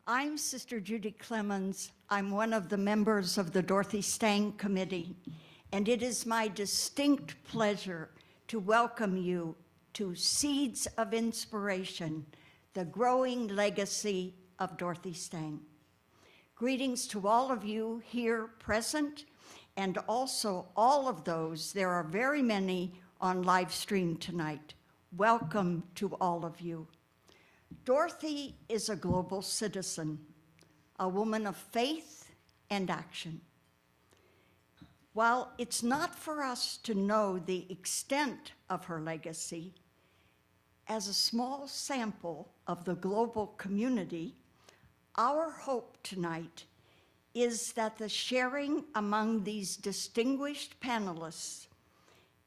I'm Sister Judy Clemens. I'm one of the members of the Dorothy Stang Committee, and it is my distinct pleasure to welcome you to Seeds of Inspiration, the growing legacy of Dorothy Stang. Greetings to all of you here present, and also all of those, there are very many on live stream tonight. Welcome to all of you. Dorothy is a global citizen, a woman of faith and action. While it's not for us to know the extent of her legacy, as a small sample of the global community, our hope tonight is that the sharing among these distinguished panelists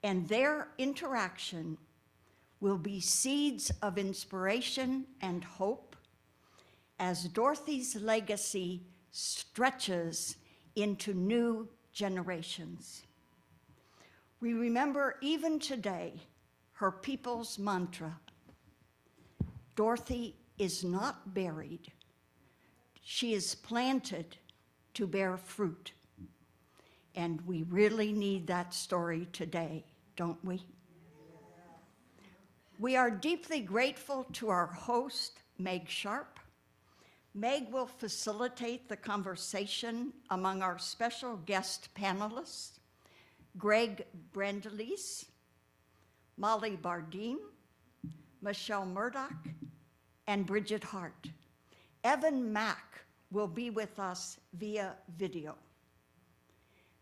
and their interaction will be seeds of inspiration and hope as Dorothy's legacy stretches into new generations. We remember even today her people's mantra, Dorothy is not buried, she is planted to bear fruit. And we really need that story today, don't we? We are deeply grateful to our host, Meg Sharp. Meg will facilitate the conversation among our special guest panelists, Gregg Brandalise, Molly Bardine, Michelle Murdock, and Bridget Hart. Evan Mack will be with us via video.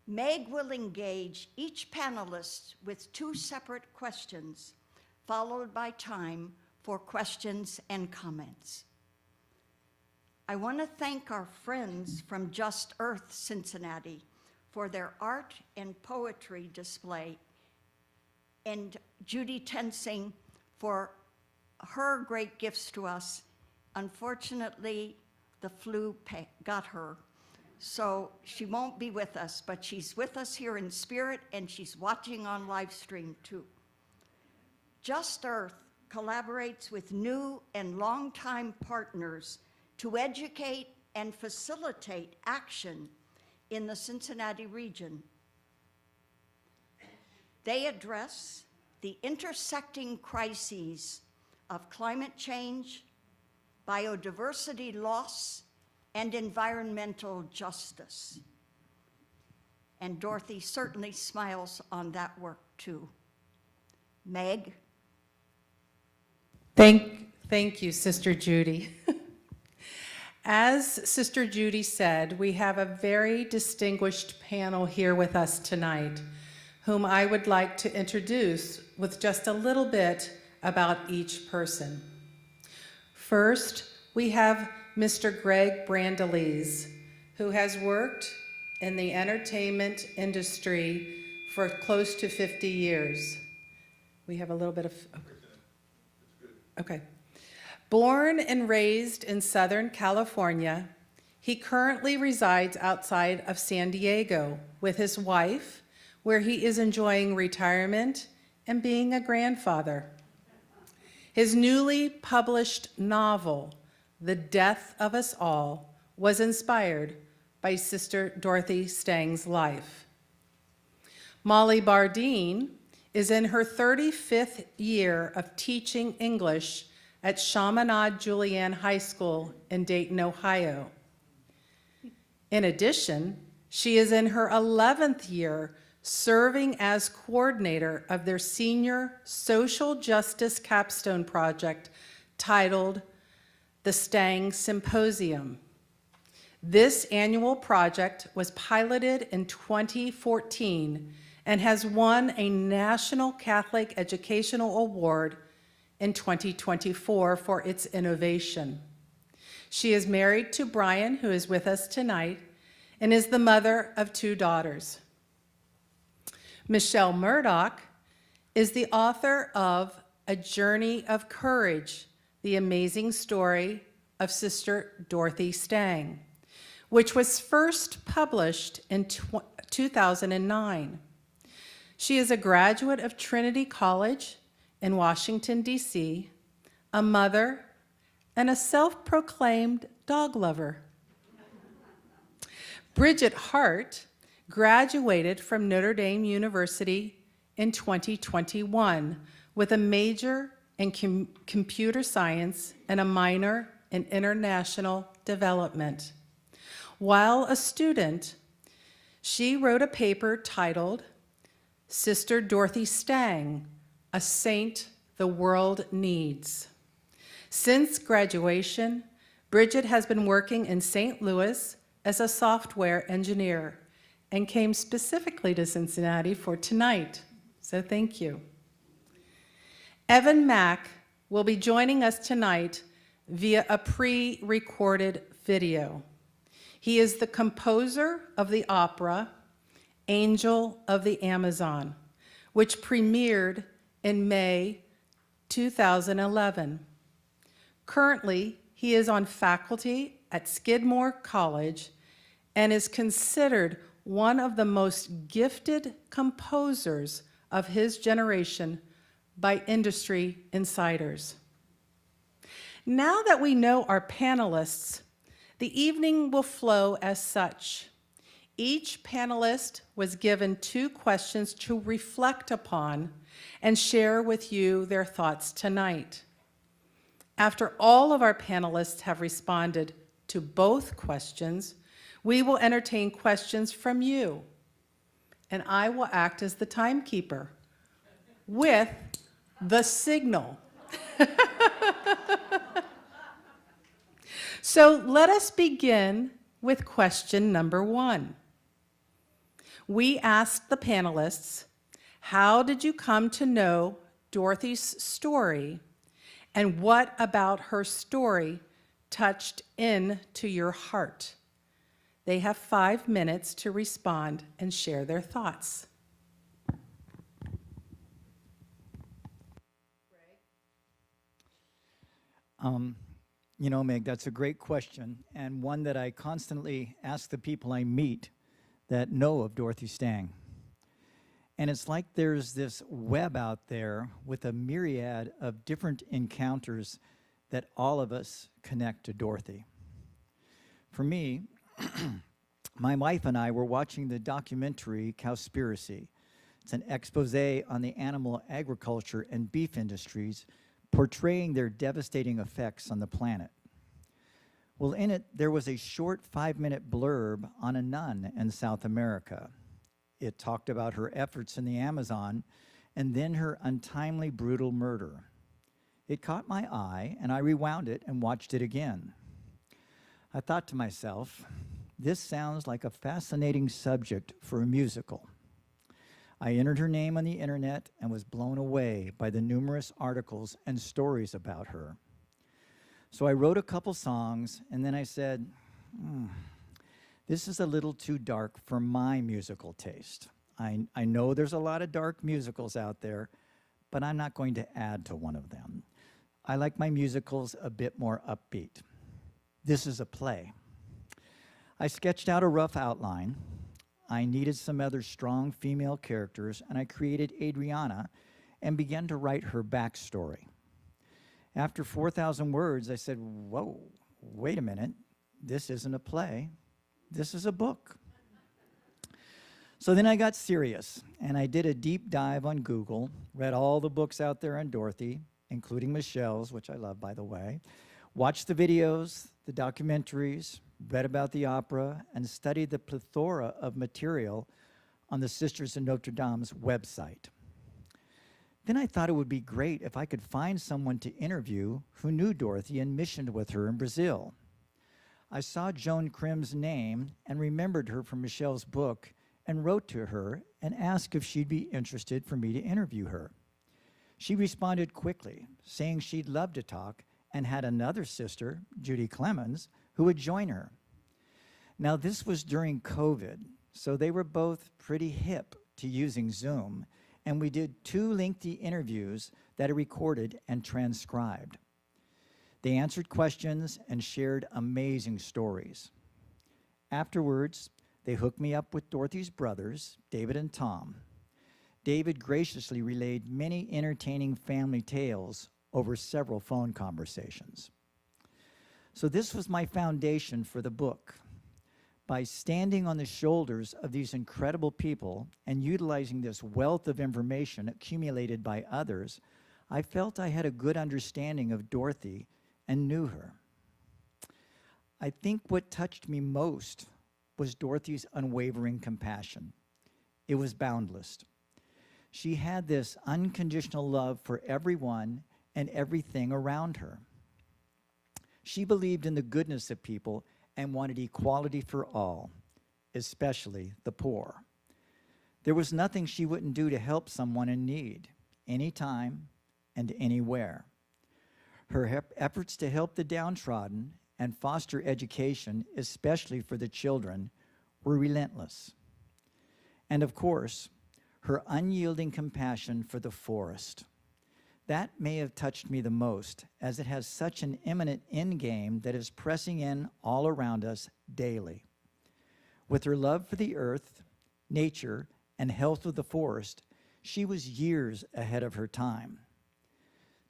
Meg will engage each panelist with 2 separate questions, followed by time for questions and comments. I want to thank our friends from Just Earth Cincinnati for their art and poetry display, and Judy Tensing for her great gifts to us. Unfortunately, the flu got her, so she won't be with us, but she's with us here in spirit, and she's watching on live stream too. Just Earth collaborates with new and longtime partners to educate and facilitate action in the Cincinnati region. They address the intersecting crises of climate change, biodiversity loss, and environmental justice. And Dorothy certainly smiles on that work too. Meg? Thank you, Sister Judy. As Sister Judy said, we have a very distinguished panel here with us tonight, whom I would like to introduce with just a little bit about each person. First, we have Mr. Gregg Brandalise, who has worked in the entertainment industry for close to 50 years. We have a little bit of, okay. Born and raised in Southern California, he currently resides outside of San Diego with his wife, where he is enjoying retirement and being a grandfather. His newly published novel, The Death of Us All, was inspired by Sister Dorothy Stang's life. Molly Bardine is in her 35th year of teaching English at Chaminade Julienne High School in Dayton, Ohio. In addition, she is in her 11th year serving as coordinator of their senior social justice capstone project titled the Stang Symposium. This annual project was piloted in 2014 and has won a National Catholic Educational Award in 2024 for its innovation. She is married to Brian, who is with us tonight, and is the mother of 2 daughters. Michelle Murdock is the author of A Journey of Courage, the amazing story of Sister Dorothy Stang, which was first published in 2009. She is a graduate of Trinity College in Washington, D.C., a mother, and a self-proclaimed dog lover. Bridget Hart graduated from Notre Dame University in 2021 with a major in computer science and a minor in international development. While a student, she wrote a paper titled Sister Dorothy Stang, a Saint the World Needs. Since graduation, Bridget has been working in St. Louis as a software engineer and came specifically to Cincinnati for tonight, so thank you. Evan Mack will be joining us tonight via a pre-recorded video. He is the composer of the opera Angel of the Amazon, which premiered in May 2011. Currently, he is on faculty at Skidmore College and is considered one of the most gifted composers of his generation by industry insiders. Now that we know our panelists, the evening will flow as such. Each panelist was given 2 questions to reflect upon and share with you their thoughts tonight. After all of our panelists have responded to both questions, we will entertain questions from you, and I will act as the timekeeper with the signal. So let us begin with question number 1. We asked the panelists, how did you come to know Dorothy's story, and what about her story touched into your heart? They have 5 minutes to respond and share their thoughts. You know, Meg, that's a great question, and one that I constantly ask the people I meet that know of Dorothy Stang. And it's like there's this web out there with a myriad of different encounters that all of us connect to Dorothy. For me, my wife and I were watching the documentary Cowspiracy. It's an expose on the animal agriculture and beef industries, portraying their devastating effects on the planet. Well, in it, there was a short 5-minute blurb on a nun in South America. It talked about her efforts in the Amazon and then her untimely, brutal murder. It caught my eye, and I rewound it and watched it again. I thought to myself, this sounds like a fascinating subject for a musical. I entered her name on the internet and was blown away by the numerous articles and stories about her. So I wrote a couple songs, and then I said, this is a little too dark for my musical taste. I know there's a lot of dark musicals out there, but I'm not going to add to one of them. I like my musicals a bit more upbeat. This is a play. I sketched out a rough outline. I needed some other strong female characters, and I created Adriana and began to write her backstory. After 4,000 words, I said, whoa, wait a minute. This isn't a play. This is a book. So then I got serious, and I did a deep dive on Google, read all the books out there on Dorothy, including Michelle's, which I love, by the way, watched the videos, the documentaries, read about the opera, and studied the plethora of material on the Sisters of Notre Dame's website. Then I thought it would be great if I could find someone to interview who knew Dorothy and missioned with her in Brazil. I saw Joan Krim's name and remembered her from Michelle's book and wrote to her and asked if she'd be interested for me to interview her. She responded quickly, saying she'd love to talk and had another sister, Judy Clemens, who would join her. Now, this was during COVID, so they were both pretty hip to using Zoom, and we did 2 lengthy interviews that are recorded and transcribed. They answered questions and shared amazing stories. Afterwards, they hooked me up with Dorothy's brothers, David and Tom. David graciously relayed many entertaining family tales over several phone conversations. So this was my foundation for the book. By standing on the shoulders of these incredible people and utilizing this wealth of information accumulated by others, I felt I had a good understanding of Dorothy and knew her. I think what touched me most was Dorothy's unwavering compassion. It was boundless. She had this unconditional love for everyone and everything around her. She believed in the goodness of people and wanted equality for all, especially the poor. There was nothing she wouldn't do to help someone in need, anytime and anywhere. Her efforts to help the downtrodden and foster education, especially for the children, were relentless. And of course, her unyielding compassion for the forest. That may have touched me the most, as it has such an imminent end game that is pressing in all around us daily. With her love for the earth, nature, and health of the forest, she was years ahead of her time.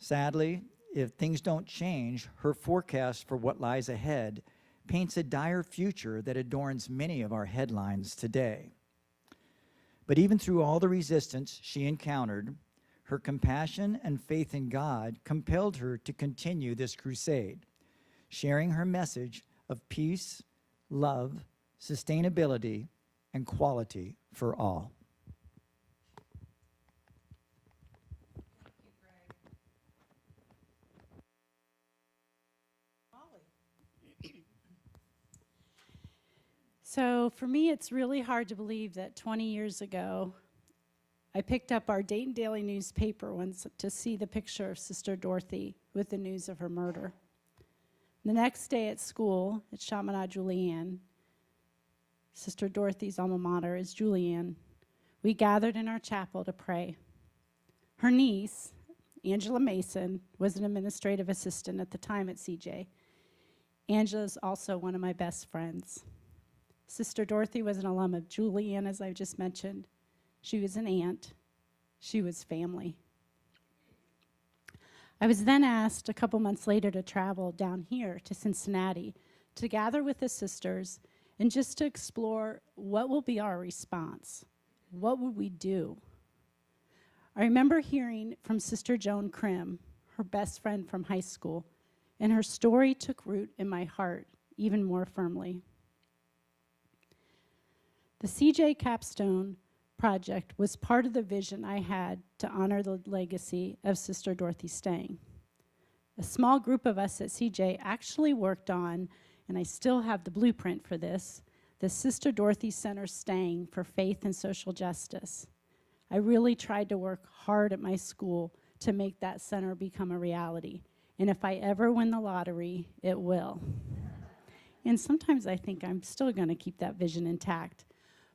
Sadly, if things don't change, her forecast for what lies ahead paints a dire future that adorns many of our headlines today. But even through all the resistance she encountered, her compassion and faith in God compelled her to continue this crusade, sharing her message of peace, love, sustainability, and quality for all. So for me, it's really hard to believe that 20 years ago, I picked up our Dayton Daily newspaper once to see the picture of Sister Dorothy with the news of her murder. The next day at school, at Chaminade Julienne, Sister Dorothy's alma mater is Julienne, we gathered in our chapel to pray. Her niece, Angela Mason, was an administrative assistant at the time at CJ. Angela's also one of my best friends. Sister Dorothy was an alum of Julienne, as I just mentioned. She was an aunt. She was family. I was then asked a couple months later to travel down here to Cincinnati to gather with the sisters and just to explore what will be our response. What would we do? I remember hearing from Sister Joan Krim, her best friend from high school, and her story took root in my heart even more firmly. The CJ Capstone project was part of the vision I had to honor the legacy of Sister Dorothy Stang. A small group of us at CJ actually worked on, and I still have the blueprint for this, the Sister Dorothy Center Stang for Faith and Social Justice. I really tried to work hard at my school to make that center become a reality. And if I ever win the lottery, it will. And sometimes I think I'm still going to keep that vision intact.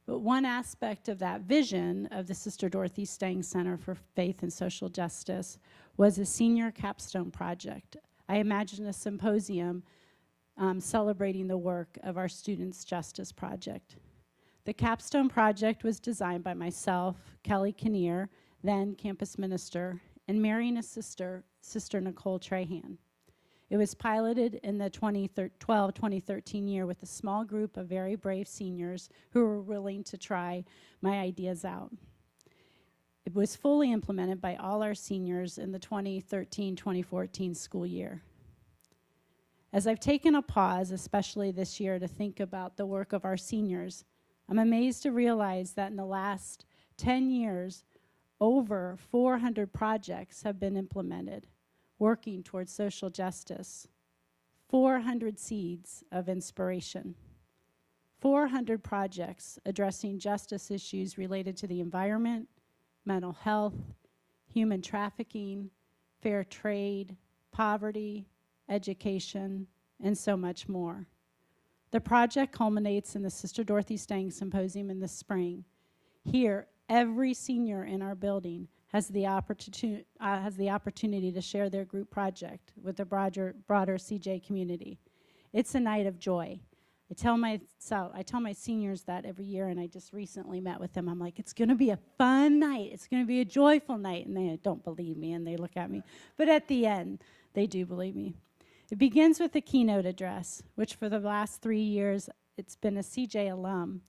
But one aspect of that vision of the Sister Dorothy Stang Center for Faith and Social Justice was a senior capstone project. I imagined a symposium celebrating the work of our Students' Justice Project. The capstone project was designed by myself, Kelly Kinnear, then campus minister, and marrying a sister, Sister Nicole Trahan. It was piloted in the 2012-2013 year with a small group of very brave seniors who were willing to try my ideas out. It was fully implemented by all our seniors in the 2013-2014 school year. As I've taken a pause, especially this year, to think about the work of our seniors, I'm amazed to realize that in the last 10 years, over 400 projects have been implemented, working towards social justice. 400 seeds of inspiration. 400 projects addressing justice issues related to the environment, mental health, human trafficking, fair trade, poverty, education, and so much more. The project culminates in the Sister Dorothy Stang Symposium in the spring. Here, every senior in our building has the opportunity to share their group project with the broader CJ community. It's a night of joy. I tell my seniors that every year, and I just recently met with them. I'm like, it's going to be a fun night. It's going to be a joyful night. And they don't believe me, and they look at me. But at the end, they do believe me. It begins with a keynote address, which for the last 3 years, it's been a CJ alum.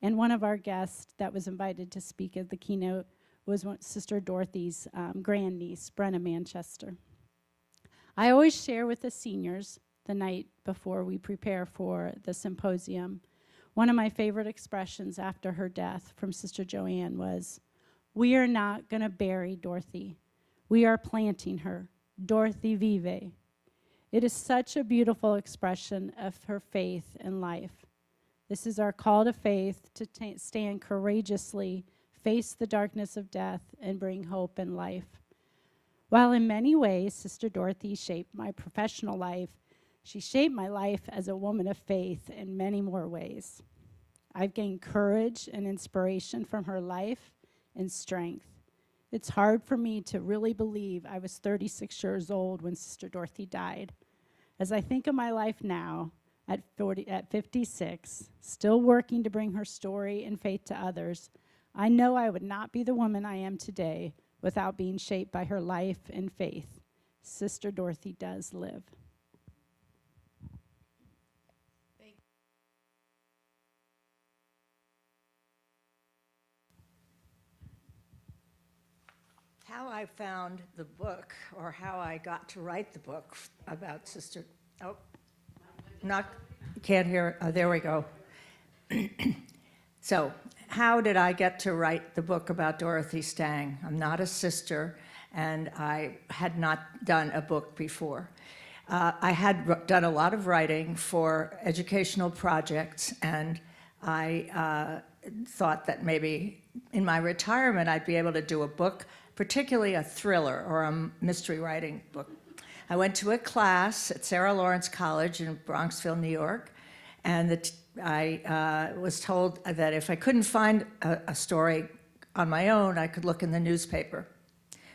And one of our guests that was invited to speak at the keynote was Sister Dorothy's grandniece, Brenna Manchester. I always share with the seniors the night before we prepare for the symposium. One of my favorite expressions after her death from Sister Joanne was, "We are not going to bury Dorothy. We are planting her. Dorothy vive." It is such a beautiful expression of her faith and life. This is our call to faith to stand courageously, face the darkness of death, and bring hope and life. While in many ways Sister Dorothy shaped my professional life, she shaped my life as a woman of faith in many more ways. I've gained courage and inspiration from her life and strength. It's hard for me to really believe I was 36 years old when Sister Dorothy died. As I think of my life now, at 56, still working to bring her story and faith to others, I know I would not be the woman I am today without being shaped by her life and faith. Sister Dorothy does live. How I found the book, or how I got to write the book about Sister, can't hear, there we go. So, how did I get to write the book about Dorothy Stang? I'm not a sister, and I had not done a book before. I had done a lot of writing for educational projects, and I thought that maybe in my retirement I'd be able to do a book, particularly a thriller or a mystery writing book. I went to a class at Sarah Lawrence College in Bronxville, New York, and I was told that if I couldn't find a story on my own, I could look in the newspaper.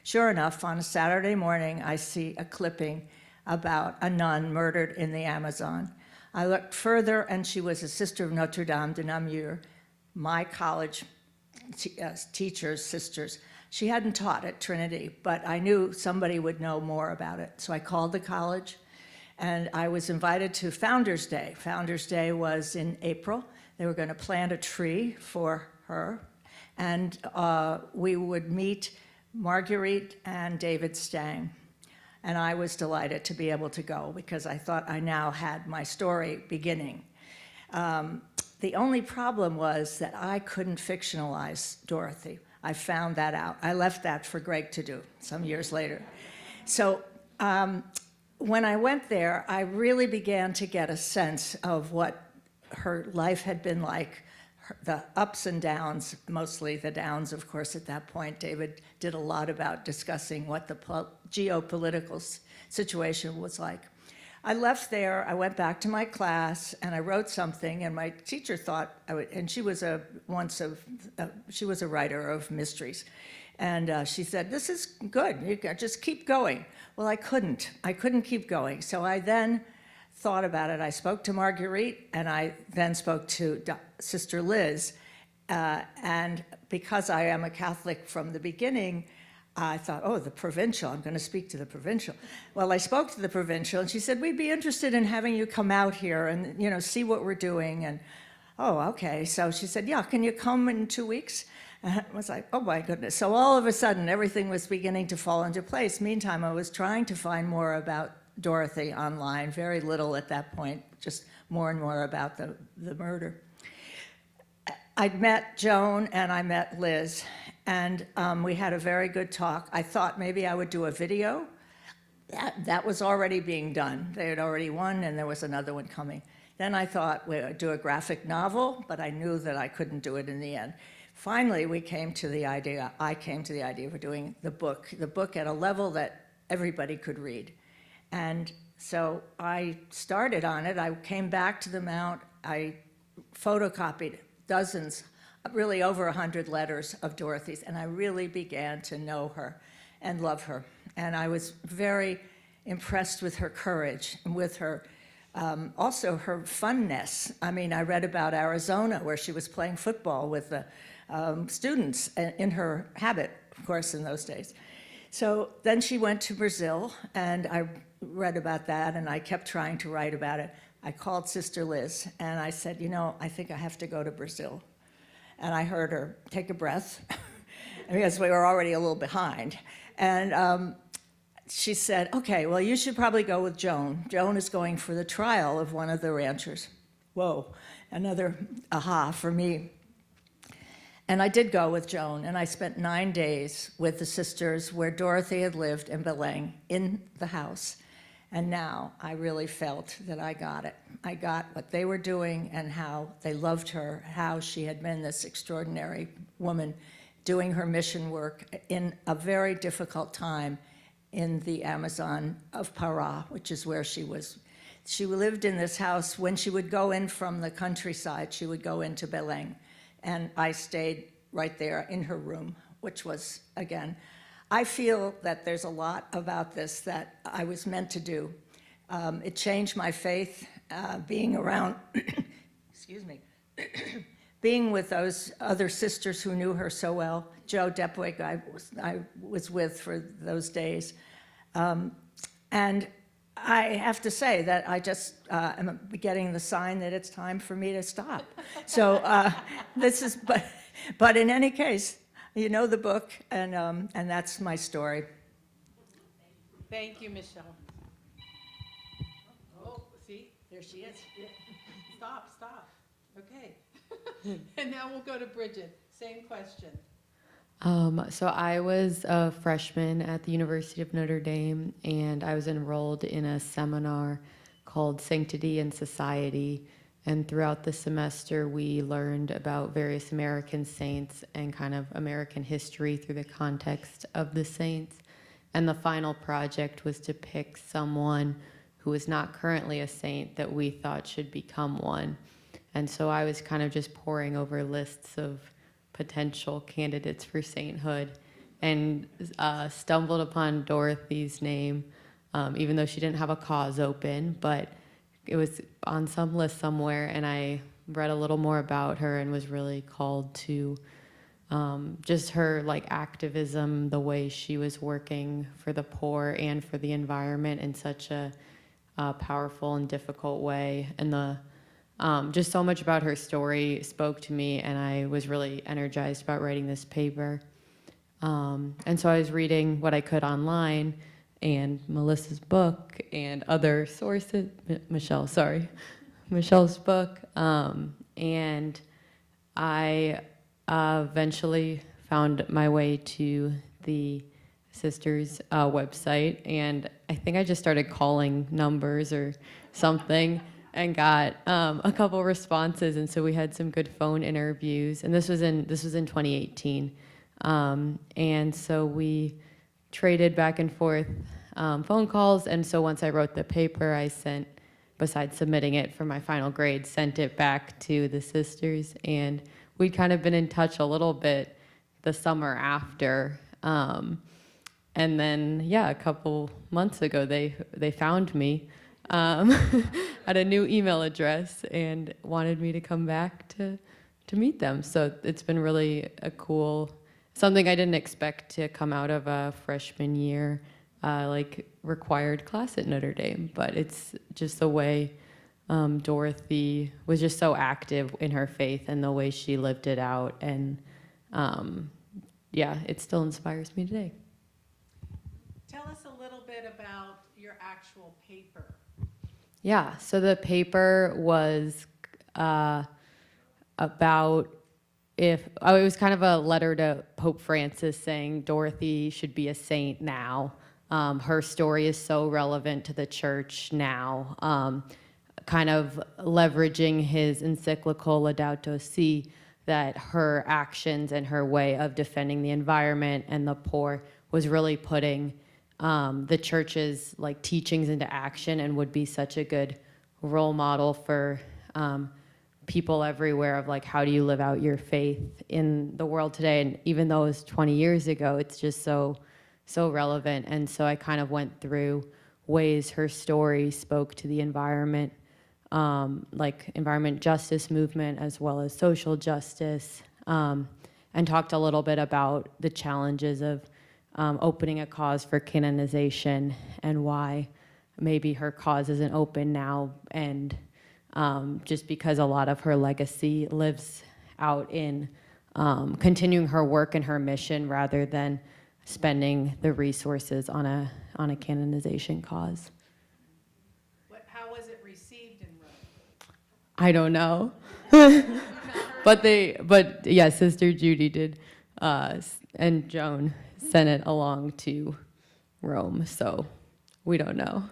Sure enough, on a Saturday morning, I see a clipping about a nun murdered in the Amazon. I looked further, and she was a sister of Notre de Namur, my college teachers, sisters. She hadn't taught at Trinity, but I knew somebody would know more about it. So I called the college, and I was invited to Founders Day. Founders Day was in April. They were going to plant a tree for her, and we would meet Marguerite and David Stang. And I was delighted to be able to go because I thought I now had my story beginning. The only problem was that I couldn't fictionalize Dorothy. I found that out. I left that for Gregg to do some years later. So when I went there, I really began to get a sense of what her life had been like, the ups and downs, mostly the downs, of course, at that point. David did a lot about discussing what the geopolitical situation was like. I left there, I went back to my class, and I wrote something, and my teacher thought, and she was a writer of mysteries, and she said, "This is good, you just keep going." Well, I couldn't keep going, so I then thought about it. I spoke to Marguerite, and I then spoke to Sister Liz, and because I am a Catholic from the beginning, I thought, oh, the provincial, I'm going to speak to the provincial. Well, I spoke to the provincial, and she said, we'd be interested in having you come out here and, see what we're doing. And, oh, okay. So she said, yeah, can you come in 2 weeks? And I was like, oh, my goodness. So all of a sudden, everything was beginning to fall into place. Meantime, I was trying to find more about Dorothy online, very little at that point, just more and more about the murder. I'd met Joan, and I met Liz. And we had a very good talk. I thought maybe I would do a video. That was already being done. They had already won, and there was another one coming. Then I thought we would do a graphic novel, but I knew that I couldn't do it in the end. Finally, I came to the idea of doing the book at a level that everybody could read. And so I started on it. I came back to the Mount. I photocopied dozens, really over 100 letters of Dorothy's, and I really began to know her and love her. And I was very impressed with her courage and with her Also her funness. I mean, I read about Arizona where she was playing football with the students in her habit, of course, in those days. So then she went to Brazil, and I read about that, and I kept trying to write about it. I called Sister Liz, and I said, you know, I think I have to go to Brazil. And I heard her take a breath, because we were already a little behind. And she said, okay, well, you should probably go with Joan. Joan is going for the trial of one of the ranchers. Whoa, another aha for me. And I did go with Joan, and I spent 9 days with the sisters where Dorothy had lived in Belém, in the house. And now I really felt that I got it. I got what they were doing and how they loved her, how she had been this extraordinary woman doing her mission work in a very difficult time in the Amazon of Pará, which is where she was. She lived in this house. When she would go in from the countryside, she would go into Belém. And I stayed right there in her room, which was, again, I feel that there's a lot about this that I was meant to do. It changed my faith, being around, excuse me, being with those other sisters who knew her so well. Jo Depwig I was with for those days. And I have to say that I just am getting the sign that it's time for me to stop. So this is, but in any case, you know the book, and that's my story. Thank you, Michelle. Oh, see, there she is. Stop. Okay. And now we'll go to Bridget. Same question. So I was a freshman at the University of Notre Dame, and I was enrolled in a seminar called Sanctity and Society. And throughout the semester, we learned about various American saints and kind of American history through the context of the saints. And the final project was to pick someone who is not currently a saint that we thought should become one. And so I was kind of just poring over lists of potential candidates for sainthood and stumbled upon Dorothy's name, even though she didn't have a cause open, but it was on some list somewhere, and I read a little more about her and was really called to just her like activism, the way she was working for the poor and for the environment in such a powerful and difficult way. And the just so much about her story spoke to me, and I was really energized about writing this paper. And so I was reading what I could online, and Melissa's book and other sources, Michelle's book. And I eventually found my way to the sisters' website, and I think I just started calling numbers or something and got a couple responses, and so we had some good phone interviews, and this was in 2018. And so we traded back and forth phone calls, and so once I wrote the paper, I sent, besides submitting it for my final grade, sent it back to the sisters, and we'd kind of been in touch a little bit the summer after. And then, yeah, a couple months ago, they found me at a new email address and wanted me to come back to meet them. So it's been really a cool, something I didn't expect to come out of a freshman year, like required class at Notre Dame. But it's just the way Dorothy was just so active in her faith and the way she lived it out. And yeah, it still inspires me today. Tell us a little bit about your actual paper. Yeah, so the paper was about it was kind of a letter to Pope Francis saying Dorothy should be a saint now. Her story is so relevant to the church now, kind of leveraging his encyclical Laudato Si, that her actions and her way of defending the environment and the poor was really putting the church's like teachings into action, and would be such a good role model for people everywhere of like, how do you live out your faith in the world today? And even though it was 20 years ago, it's just so relevant. And so I kind of went through ways her story spoke to the environment like environment justice movement as well as social justice, and talked a little bit about the challenges of opening a cause for canonization and why maybe her cause isn't open now, and just because a lot of her legacy lives out in continuing her work and her mission rather than spending the resources on a canonization cause. How was it received in Rome? I don't know. But yeah, Sister Judy did, and Joan sent it along to Rome, so we don't know.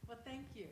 Well, thank you.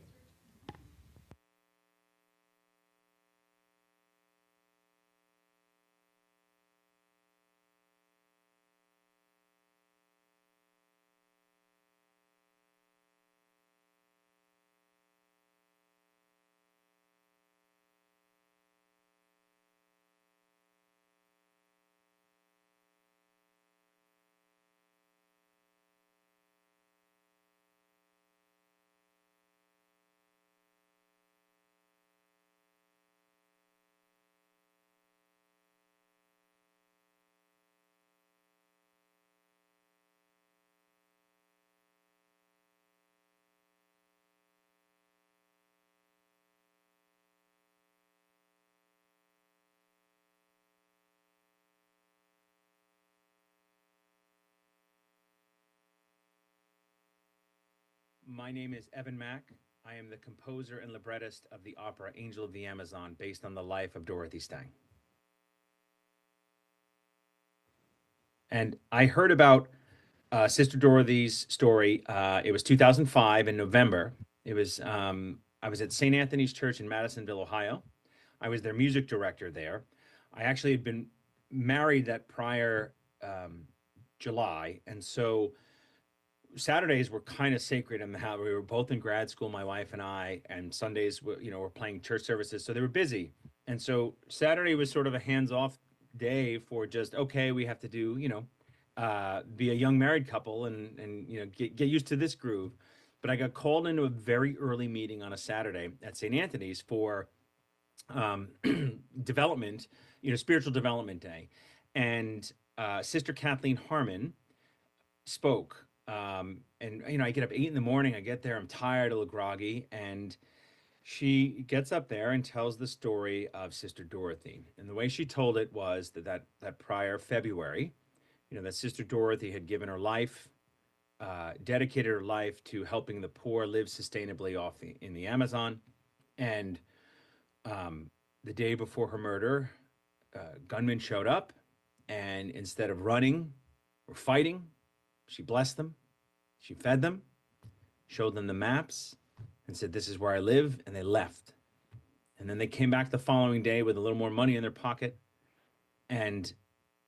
My name is Evan Mack. I am the composer and librettist of the opera Angel of the Amazon, based on the life of Dorothy Stang. And I heard about Sister Dorothy's story. It was 2005 in November. It was I was at St. Anthony's Church in Madisonville, Ohio. I was their music director there. I actually had been married that prior July, and so Saturdays were kind of sacred in the house. We were both in grad school, my wife and I, and Sundays, we're playing church services, so they were busy. And so Saturday was sort of a hands-off day for just, okay, we have to do, be a young married couple and get used to this groove. But I got called into a very early meeting on a Saturday at St. Anthony's for development, spiritual development day. And Sister Kathleen Harmon spoke. And I get up 8 a.m. I get there, I'm tired, a little groggy, and she gets up there and tells the story of Sister Dorothy. And the way she told it was that prior February, that Sister Dorothy had given her life, dedicated her life to helping the poor live sustainably in the Amazon. And the day before her murder, gunmen showed up, and instead of running or fighting, she blessed them, she fed them, showed them the maps, and said, "This is where I live," and they left. And then they came back the following day with a little more money in their pocket, and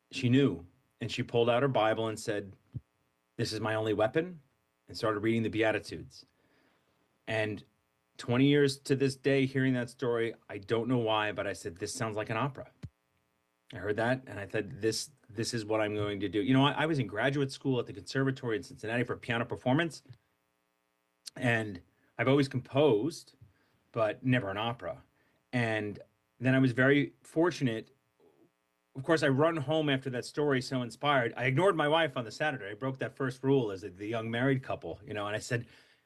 she knew, and she pulled out her Bible and said, "This is my only weapon," and started reading the Beatitudes. And 20 years to this day, hearing that story, I don't know why, but I said, this sounds like an opera. I heard that, and I said, this is what I'm going to do. I was in graduate school at the Conservatory in Cincinnati for piano performance, and I've always composed, but never an opera. And then I was very fortunate. Of course, I run home after that story, so inspired. I ignored my wife on the Saturday. I broke that first rule as the young married couple, and I said,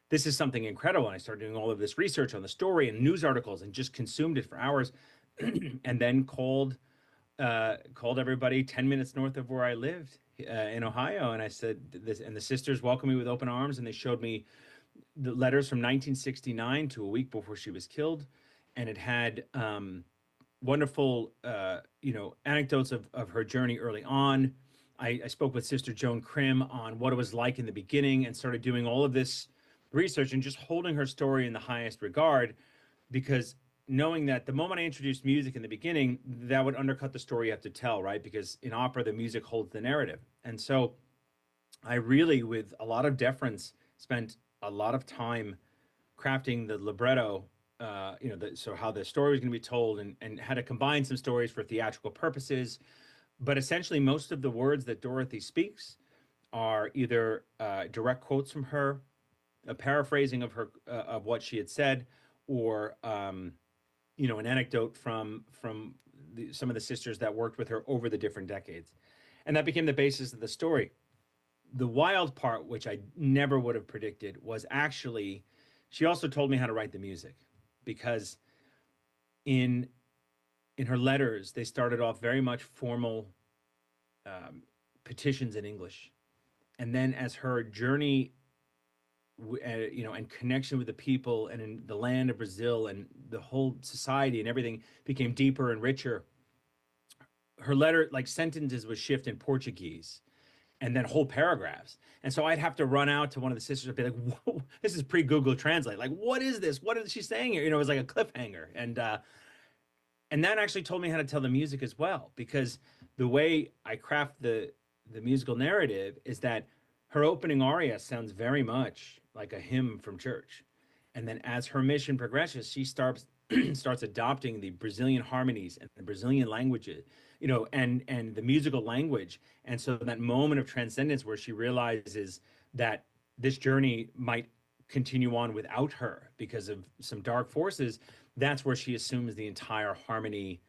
this is something incredible. And I started doing all of this research on the story and news articles and just consumed it for hours, and then called everybody 10 minutes north of where I lived in Ohio. And I said this, and the sisters welcomed me with open arms, and they showed me the letters from 1969 to a week before she was killed. And it had wonderful, anecdotes of her journey early on. I spoke with Sister Joan Krim on what it was like in the beginning, and started doing all of this research and just holding her story in the highest regard, because knowing that the moment I introduced music in the beginning, that would undercut the story you have to tell, right? Because in opera, the music holds the narrative. And so I really, with a lot of deference, spent a lot of time crafting the libretto, so how the story was going to be told, and how to combine some stories for theatrical purposes. But essentially, most of the words that Dorothy speaks are either direct quotes from her, a paraphrasing of her of what she had said, or you know, an anecdote from some of the sisters that worked with her over the different decades. And that became the basis of the story. The wild part, which I never would have predicted, was actually she also told me how to write the music, because in her letters they started off very much formal petitions in English, and then as her journey you know, and connection with the people and in the land of Brazil and the whole society and everything became deeper and richer, her letter, like sentences would shift in Portuguese and then whole paragraphs. And so I'd have to run out to one of the sisters and be like, whoa, this is pre-Google Translate. Like, what is this? What is she saying here? You know, it was like a cliffhanger. And that actually told me how to tell the music as well, because the way I craft the musical narrative is that her opening aria sounds very much like a hymn from church. And then as her mission progresses, she starts adopting the Brazilian harmonies and the Brazilian languages, you know, and the musical language. And so that moment of transcendence where she realizes that this journey might continue on without her because of some dark forces, that's where she assumes the entire harmony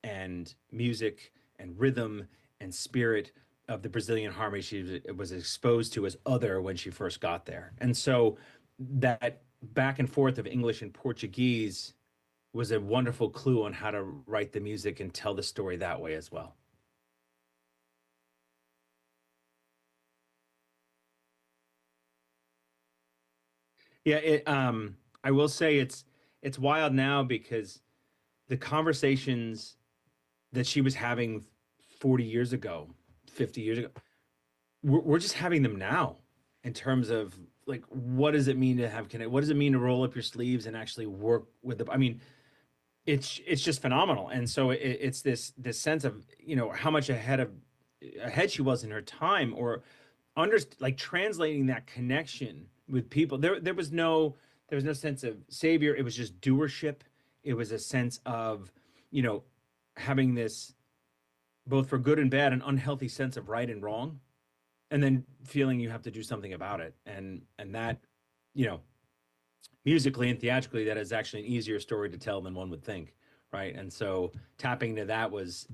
and music and rhythm and spirit of the Brazilian harmony she was exposed to as other when she first got there. And so that back and forth of English and Portuguese was a wonderful clue on how to write the music and tell the story that way as well. Yeah, I will say it's wild now because the conversations that she was having 40 years ago, 50 years ago, we're just having them now in terms of like, what does it mean to have connect? What does it mean to roll up your sleeves and actually work with the, I mean, it's just phenomenal. And so it's this sense of, you know, how much ahead she was in her time, or like translating that connection with people. There was no sense of savior. It was just doership. It was a sense of, you know, having this both for good and bad, an unhealthy sense of right and wrong, and then feeling you have to do something about it. And that, you know, musically and theatrically, that is actually an easier story to tell than one would think, right? And so tapping into that was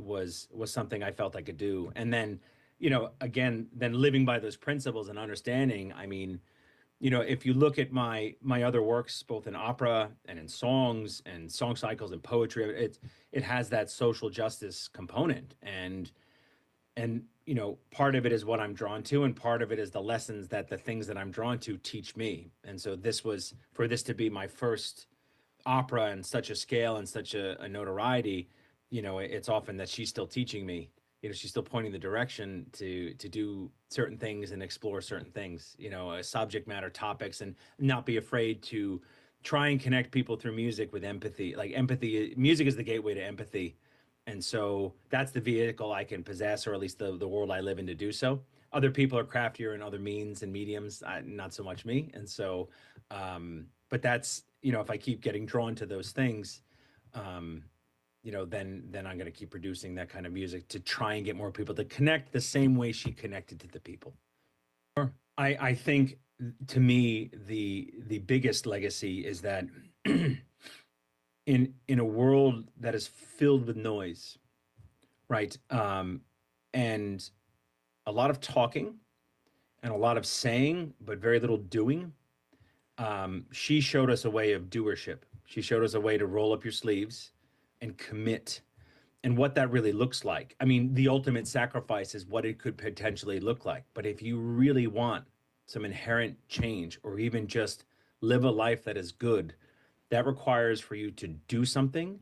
something I felt I could do. And then, you know, again, then living by those principles and understanding, I mean, you know, if you look at my other works, both in opera and in songs and song cycles and poetry, it has that social justice component. And you know, part of it is what I'm drawn to, and part of it is the lessons that the things that I'm drawn to teach me. And so for this to be my first opera in such a scale and such a notoriety, you know, it's often that she's still teaching me. You know, she's still pointing the direction to do certain things and explore certain things, you know, subject matter topics, and not be afraid to try and connect people through music with empathy. Like empathy, music is the gateway to empathy. And so that's the vehicle I can possess, or at least the world I live in, to do so. Other people are craftier in other means and mediums, not so much me. And so, but that's, you know, if I keep getting drawn to those things, you know, then I'm going to keep producing that kind of music to try and get more people to connect the same way she connected to the people. I think, to me, the biggest legacy is that in a world that is filled with noise, right, and a lot of talking and a lot of saying, but very little doing, she showed us a way of doership. She showed us a way to roll up your sleeves and commit, and what that really looks like. I mean, the ultimate sacrifice is what it could potentially look like. But if you really want some inherent change, or even just live a life that is good, that requires for you to do something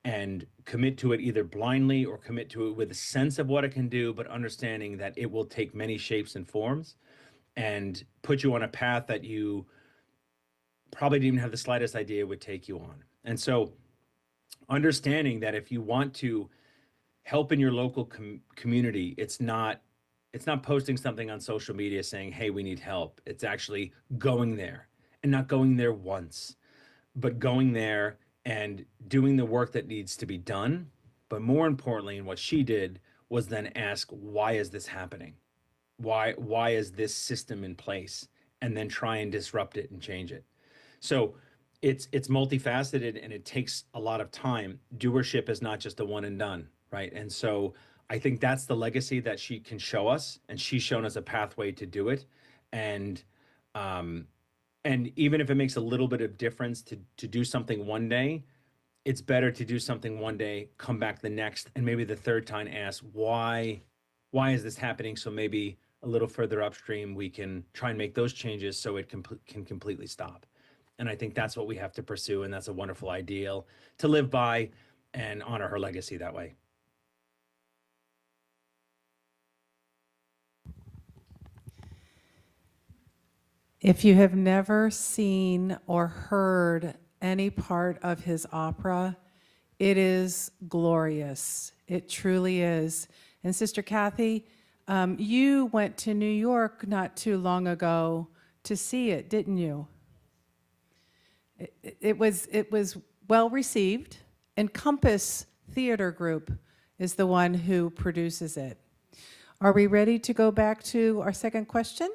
and commit to it, either blindly or commit to it with a sense of what it can do, but understanding that it will take many shapes and forms and put you on a path that you probably didn't even have the slightest idea would take you on. And so understanding that if you want to help in your local community, it's not posting something on social media saying, hey, we need help. It's actually going there, and not going there once, but going there and doing the work that needs to be done. But more importantly, and what she did was then ask, why is this happening? Why is this system in place? And then try and disrupt it and change it. So it's multifaceted and it takes a lot of time. Doership is not just a one and done, right? And so I think that's the legacy that she can show us, and she's shown us a pathway to do it. And um, and even if it makes a little bit of difference to do something one day, it's better to do something one day, come back the next, and maybe the third time ask why is this happening? So maybe a little further upstream, we can try and make those changes so it can completely stop. And I think that's what we have to pursue, and that's a wonderful ideal to live by and honor her legacy that way. If you have never seen or heard any part of his opera, it is glorious. It truly is. And Sister Kathy, you went to New York not too long ago to see it, didn't you? It was well received, and Compass Theater Group is the one who produces it. Are we ready to go back to our second question?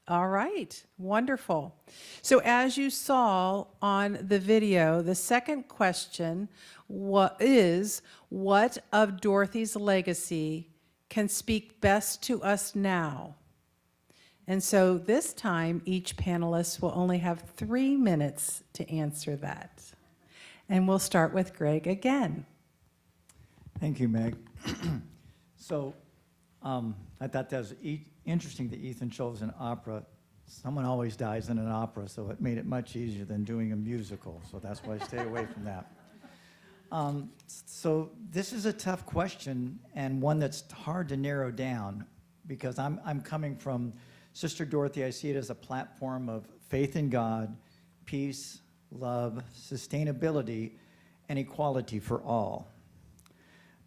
All right, wonderful. So as you saw on the video, the second question what of Dorothy's legacy can speak best to us now? And so this time, each panelist will only have 3 minutes to answer that. And we'll start with Gregg again. Thank you, Meg. So I thought that was interesting that Ethan chose an opera. Someone always dies in an opera, so it made it much easier than doing a musical. So that's why I stay away from that. So this is a tough question, and one that's hard to narrow down, because I'm coming from Sister Dorothy. I see it as a platform of faith in God, peace, love, sustainability, and equality for all.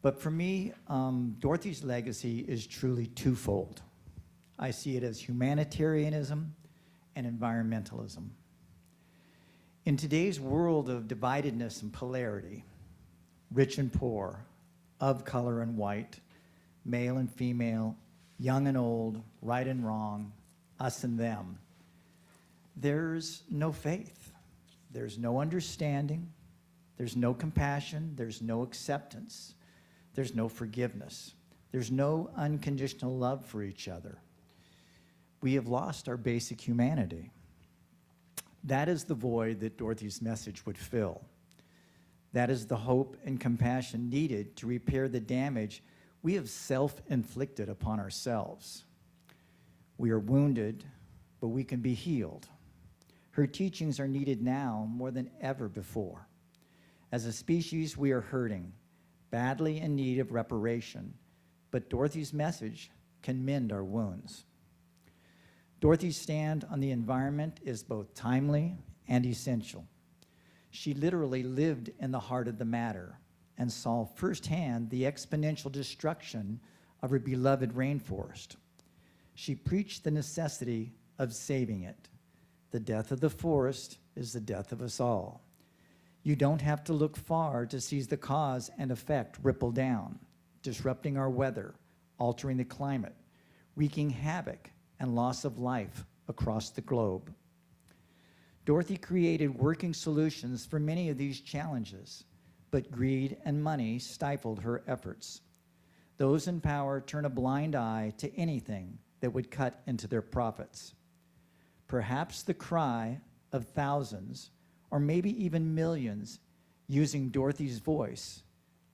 But for me, Dorothy's legacy is truly twofold. I see it as humanitarianism and environmentalism. In today's world of dividedness and polarity, rich and poor, of color and white, male and female, young and old, right and wrong, us and them, there's no faith, there's no understanding, there's no compassion, there's no acceptance, there's no forgiveness, there's no unconditional love for each other. We have lost our basic humanity. That is the void that Dorothy's message would fill. That is the hope and compassion needed to repair the damage we have self-inflicted upon ourselves. We are wounded, but we can be healed. Her teachings are needed now more than ever before. As a species, we are hurting, badly in need of reparation, but Dorothy's message can mend our wounds. Dorothy's stand on the environment is both timely and essential. She literally lived in the heart of the matter and saw firsthand the exponential destruction of her beloved rainforest. She preached the necessity of saving it. The death of the forest is the death of us all. You don't have to look far to see the cause and effect ripple down, disrupting our weather, altering the climate, wreaking havoc and loss of life across the globe. Dorothy created working solutions for many of these challenges, but greed and money stifled her efforts. Those in power turn a blind eye to anything that would cut into their profits. Perhaps the cry of thousands, or maybe even millions, using Dorothy's voice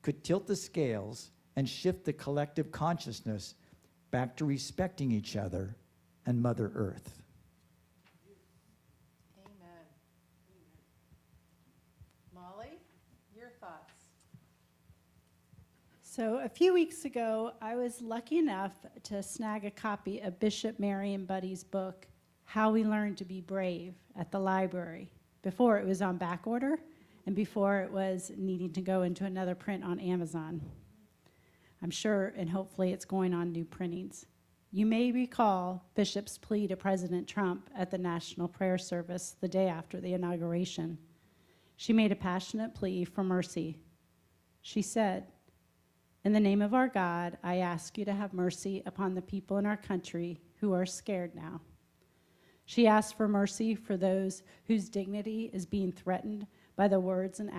could tilt the scales and shift the collective consciousness back to respecting each other and Mother Earth. Amen. Molly, your thoughts? So a few weeks ago, I was lucky enough to snag a copy of Bishop Marion Buddy's book, How We Learn to Be Brave, at the library, before it was on back order and before it was needing to go into another print on Amazon. I'm sure and hopefully it's going on new printings. You may recall Bishop's plea to President Trump at the National Prayer Service the day after the inauguration. She made a passionate plea for mercy. She said, "In the name of our God, I ask you to have mercy upon the people in our country who are scared now. She asked for mercy for those whose dignity is being threatened by the words and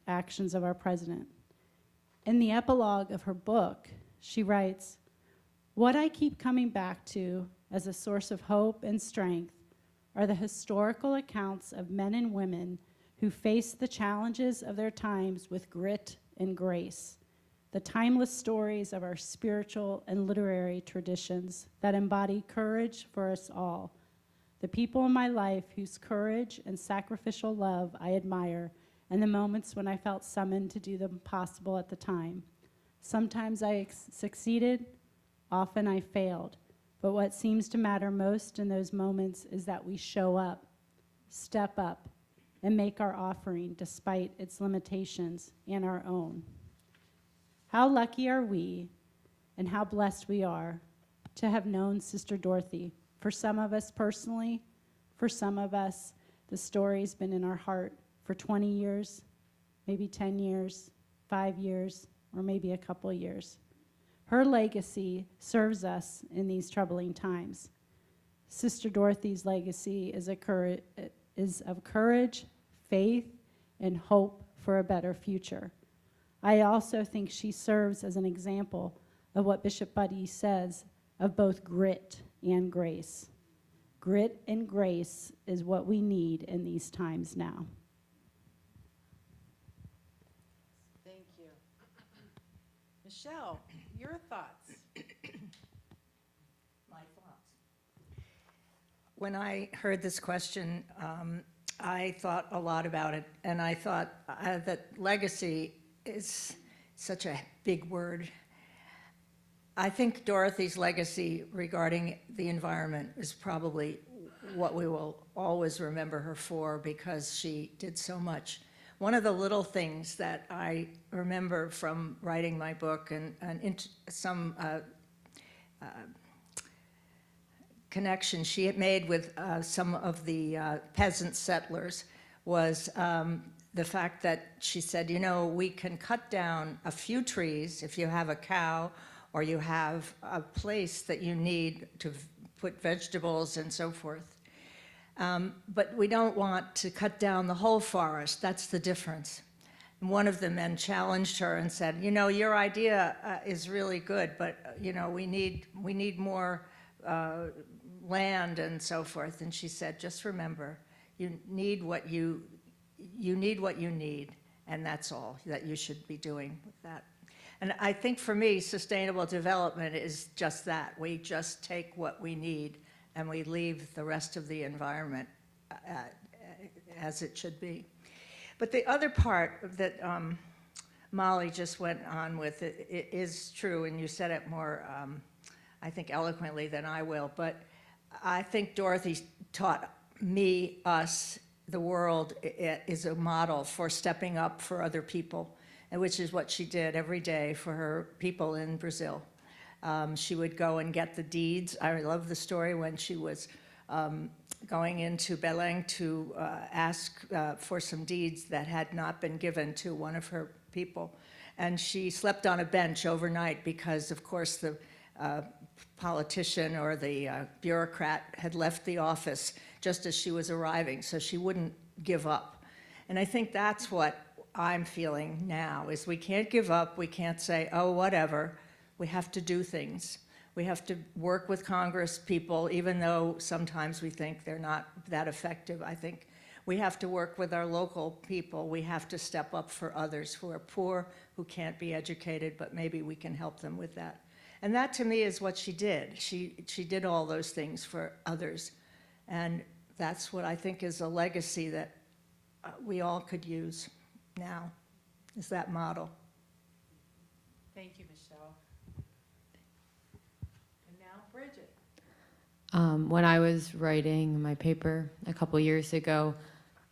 actions of our president. In the epilogue of her book, she writes, "What I keep coming back to as a source of hope and strength are the historical accounts of men and women who faced the challenges of their times with grit and grace, the timeless stories of our spiritual and literary traditions that embody courage for us all, the people in my life whose courage and sacrificial love I admire, and the moments when I felt summoned to do the impossible at the time. Sometimes I succeeded, often I failed, but what seems to matter most in those moments is that we show up, step up, and make our offering despite its limitations and our own. How lucky are we and how blessed we are to have known Sister Dorothy. For some of us personally, for some of us, the story's been in our heart for 20 years, maybe 10 years, 5 years, or maybe a couple years. Her legacy serves us in these troubling times. Sister Dorothy's legacy is of courage, faith, and hope for a better future. I also think she serves as an example of what Bishop Buddy says of both grit and grace. Grit and grace is what we need in these times now. Thank you. Michelle, your thoughts? My thoughts. When I heard this question, I thought a lot about it, and I thought that legacy is such a big word. I think Dorothy's legacy regarding the environment is probably what we will always remember her for, because she did so much. One of the little things that I remember from writing my book and some connection she had made with some of the peasant settlers was the fact that she said, you know, we can cut down a few trees if you have a cow or you have a place that you need to put vegetables and so forth. But we don't want to cut down the whole forest. That's the difference. And one of the men challenged her and said, you know, your idea is really good, but you know, we need more land and so forth. And she said, just remember, you need what you need, and that's all that you should be doing with that. And I think for me, sustainable development is just that. We just take what we need and we leave the rest of the environment as it should be. But the other part that Molly just went on with it is true, and you said it more, I think, eloquently than I will, but I think Dorothy taught me, us, the world is a model for stepping up for other people, and which is what she did every day for her people in Brazil. She would go and get the deeds. I love the story when she was going into Belém to ask for some deeds that had not been given to one of her people. And she slept on a bench overnight because, of course, the politician or the bureaucrat had left the office just as she was arriving, so she wouldn't give up. And I think that's what I'm feeling now, is we can't give up. We can't say, oh, whatever. We have to do things. We have to work with Congress people, even though sometimes we think they're not that effective. I think we have to work with our local people. We have to step up for others who are poor, who can't be educated, but maybe we can help them with that. And that, to me, is what she did. She did all those things for others. And that's what I think is a legacy that we all could use now, is that model. Thank you, Michelle. And now, Bridget. When I was writing my paper a couple years ago,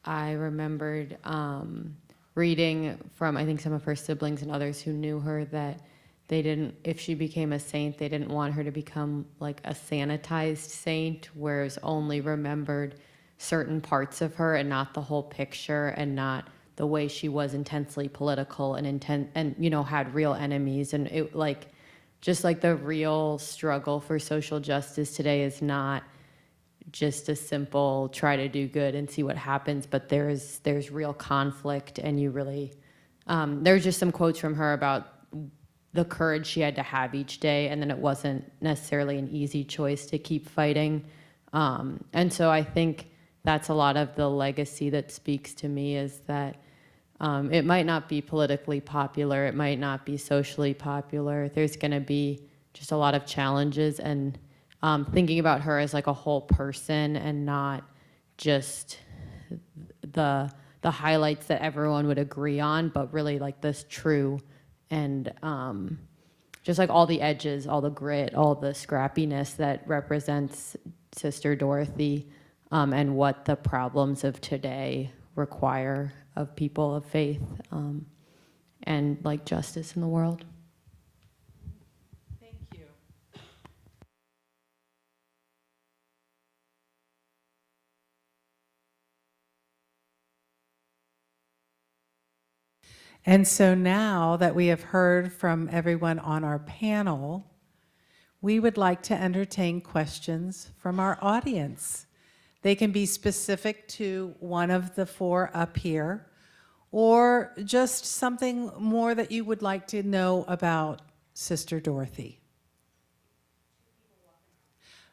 I remembered reading from, I think, some of her siblings and others who knew her that they didn't, if she became a saint, they didn't want her to become like a sanitized saint, where it was only remembered certain parts of her and not the whole picture, and not the way she was intensely political and you know, had real enemies. And it, like, just like the real struggle for social justice today is not just a simple try to do good and see what happens, but there's real conflict, and you really, there's just some quotes from her about the courage she had to have each day, and then it wasn't necessarily an easy choice to keep fighting. And so I think that's a lot of the legacy that speaks to me, is that it might not be politically popular, it might not be socially popular, there's gonna be just a lot of challenges, and thinking about her as like a whole person and not just the highlights that everyone would agree on, but really like this true, and just like all the edges, all the grit, all the scrappiness that represents Sister Dorothy, and what the problems of today require of people of faith, and like justice in the world. Thank you. And so now that we have heard from everyone on our panel, we would like to entertain questions from our audience. They can be specific to one of the four up here, or just something more that you would like to know about Sister Dorothy.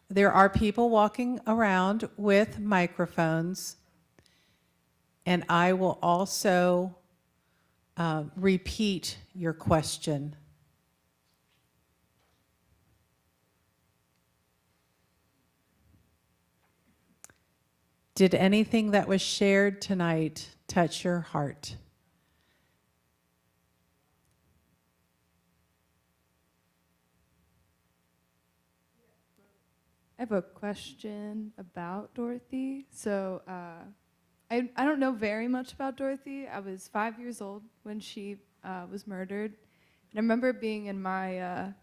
There are people walking around with microphones, and I will also repeat your question. Did anything that was shared tonight touch your heart? I have a question about Dorothy. So I don't know very much about Dorothy. I was 5 years old when she was murdered. And I remember being in my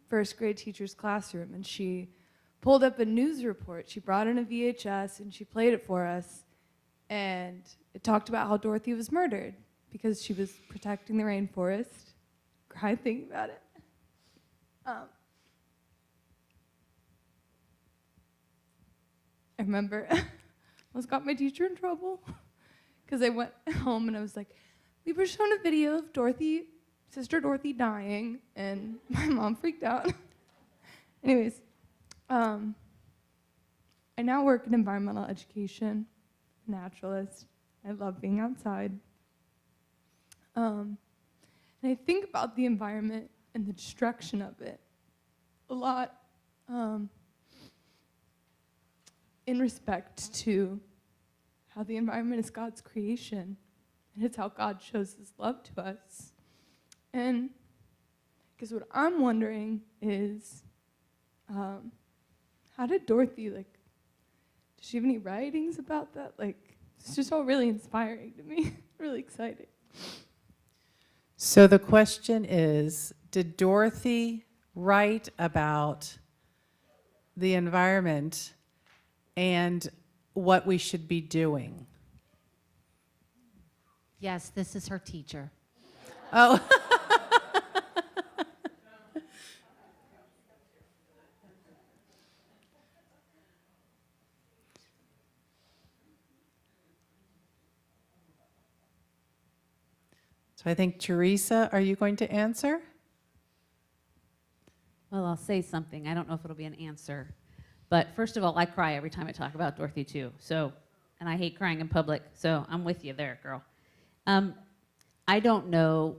first grade teacher's classroom, and she pulled up a news report. She brought in a VHS and she played it for us. And it talked about how Dorothy was murdered because she was protecting the rainforest. Cried thinking about it. I remember I almost got my teacher in trouble because I went home and I was like, we were shown a video of Dorothy, Sister Dorothy dying, and my mom freaked out. Anyways, I now work in environmental education, naturalist. I love being outside. And I think about the environment and the destruction of it a lot. In respect to how the environment is God's creation, and it's how God shows his love to us. And because what I'm wondering is, how did Dorothy, does she have any writings about that? It's just all really inspiring to me, really exciting. So the question is, did Dorothy write about the environment and what we should be doing? Yes, this is her teacher. Oh. So I think, Teresa, are you going to answer? Well, I'll say something. I don't know if it'll be an answer. But first of all, I cry every time I talk about Dorothy, too. So, and I hate crying in public, so I'm with you there, girl. I don't know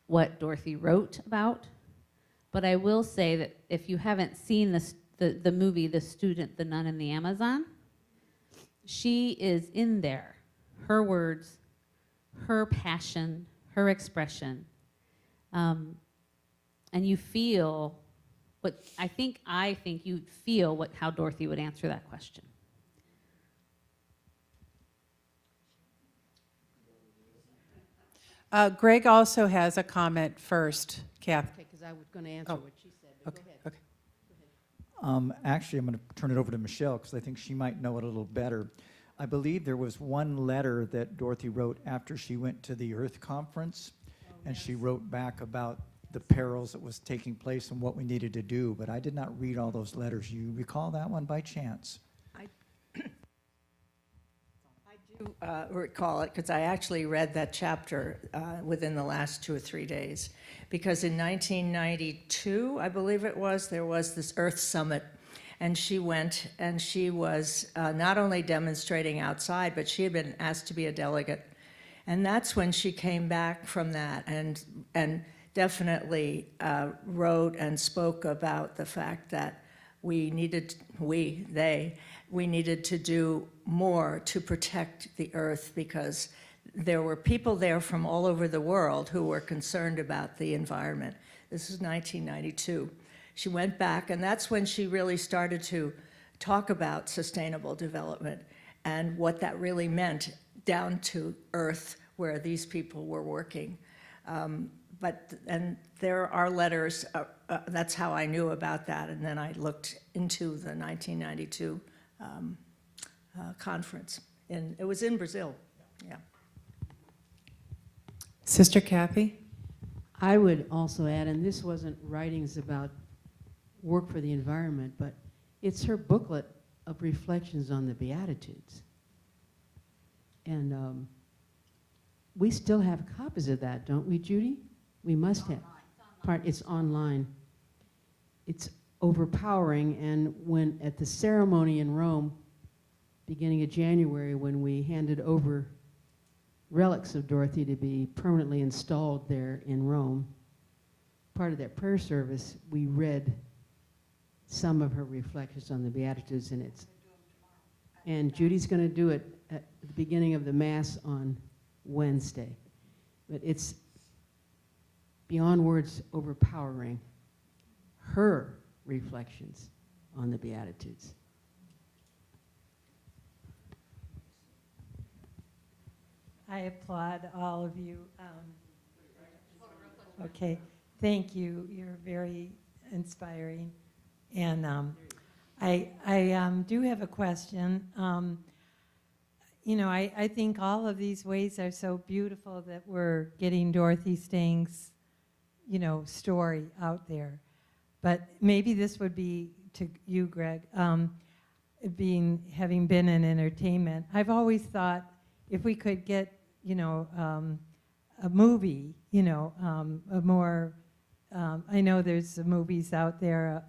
what Dorothy wrote about, but I will say that if you haven't seen the movie, The Student, the Nun, and the Amazon, she is in there. Her words, her passion, her expression. And you feel what I think you feel how Dorothy would answer that question. Gregg also has a comment first, Kath. Okay, because I was going to answer what she said, but Okay, go ahead. okay. Actually, I'm going to turn it over to Michelle because I think she might know it a little better. I believe there was one letter that Dorothy wrote after she went to the Earth Conference, and she wrote back about the perils that was taking place and what we needed to do, but I did not read all those letters. You recall that one by chance? do recall it because I actually read that chapter within the last 2 or 3 days. Because in 1992, I believe it was, there was this Earth Summit, and she went and she was not only demonstrating outside, but she had been asked to be a delegate. And that's when she came back from that and definitely wrote and spoke about the fact that we needed to do more to protect the earth, because there were people there from all over the world who were concerned about the environment. This is 1992. She went back, and that's when she really started to talk about sustainable development and what that really meant down to earth where these people were working. And there are letters, that's how I knew about that, and then I looked into the 1992 conference. It was in Brazil, yeah. Sister Kathy? I would also add, and this wasn't writings about work for the environment, but it's her booklet of reflections on the Beatitudes. And we still have copies of that, don't we, Judy? We must have. It's online. It's overpowering, and when at the ceremony in Rome, beginning of January, when we handed over relics of Dorothy to be permanently installed there in Rome, part of that prayer service, we read some of her reflections on the Beatitudes, and Judy's going to do it at the beginning of the Mass on Wednesday. But it's beyond words overpowering, her reflections on the Beatitudes. I applaud all of you. Okay, thank you. You're very inspiring. And I do have a question. I think all of these ways are so beautiful that we're getting Dorothy Stang's, story out there. But maybe this would be to you, Gregg, having been in entertainment. I've always thought if we could get, a movie, a more, I know there's movies out there,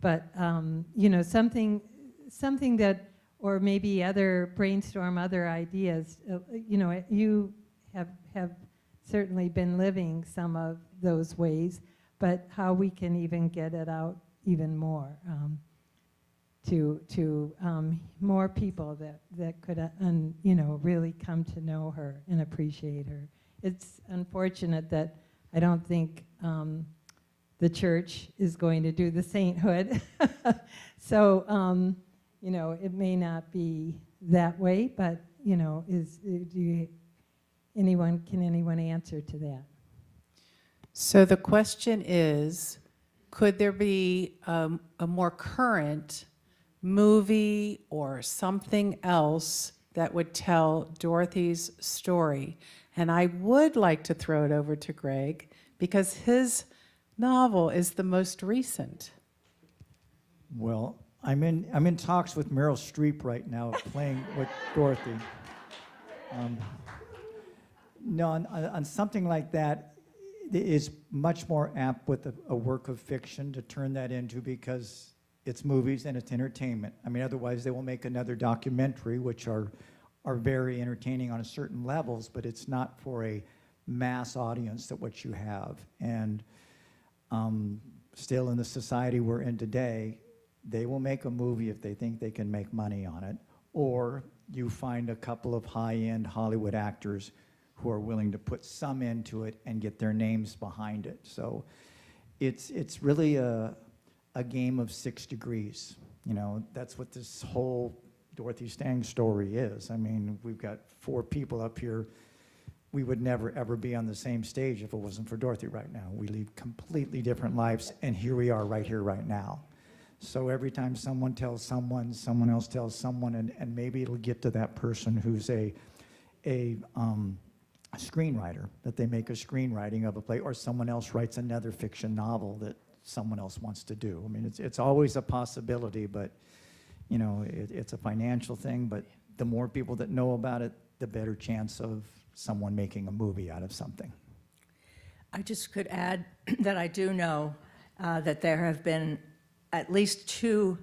but, something that, or maybe brainstorm other ideas. You have certainly been living some of those ways, but how we can even get it out even more to more people that could, really come to know her and appreciate her. It's unfortunate that I don't think the church is going to do the sainthood. So, it may not be that way, but, can anyone answer to that? So the question is, could there be a more current movie or something else that would tell Dorothy's story? And I would like to throw it over to Gregg because his novel is the most recent. Well, I'm in talks with Meryl Streep right now, playing with Dorothy. No, on something like that, is much more apt with a work of fiction to turn that into, because it's movies and it's entertainment. I mean, otherwise they will make another documentary, which are very entertaining on a certain levels, but it's not for a mass audience that what you have. And still in the society we're in today, they will make a movie if they think they can make money on it, or you find a couple of high-end Hollywood actors who are willing to put some into it and get their names behind it. So it's really a game of 6 degrees. That's what this whole Dorothy Stang story is. I mean, we've got 4 people up here. We would never, ever be on the same stage if it wasn't for Dorothy right now. We lead completely different lives, and here we are right here, right now. So every time someone tells someone, someone else tells someone, and maybe it'll get to that person who's a screenwriter, that they make a screenwriting of a play, or someone else writes another fiction novel that someone else wants to do. I mean, it's always a possibility, but it's a financial thing, but the more people that know about it, the better chance of someone making a movie out of something. I just could add that I do know that there have been at least 2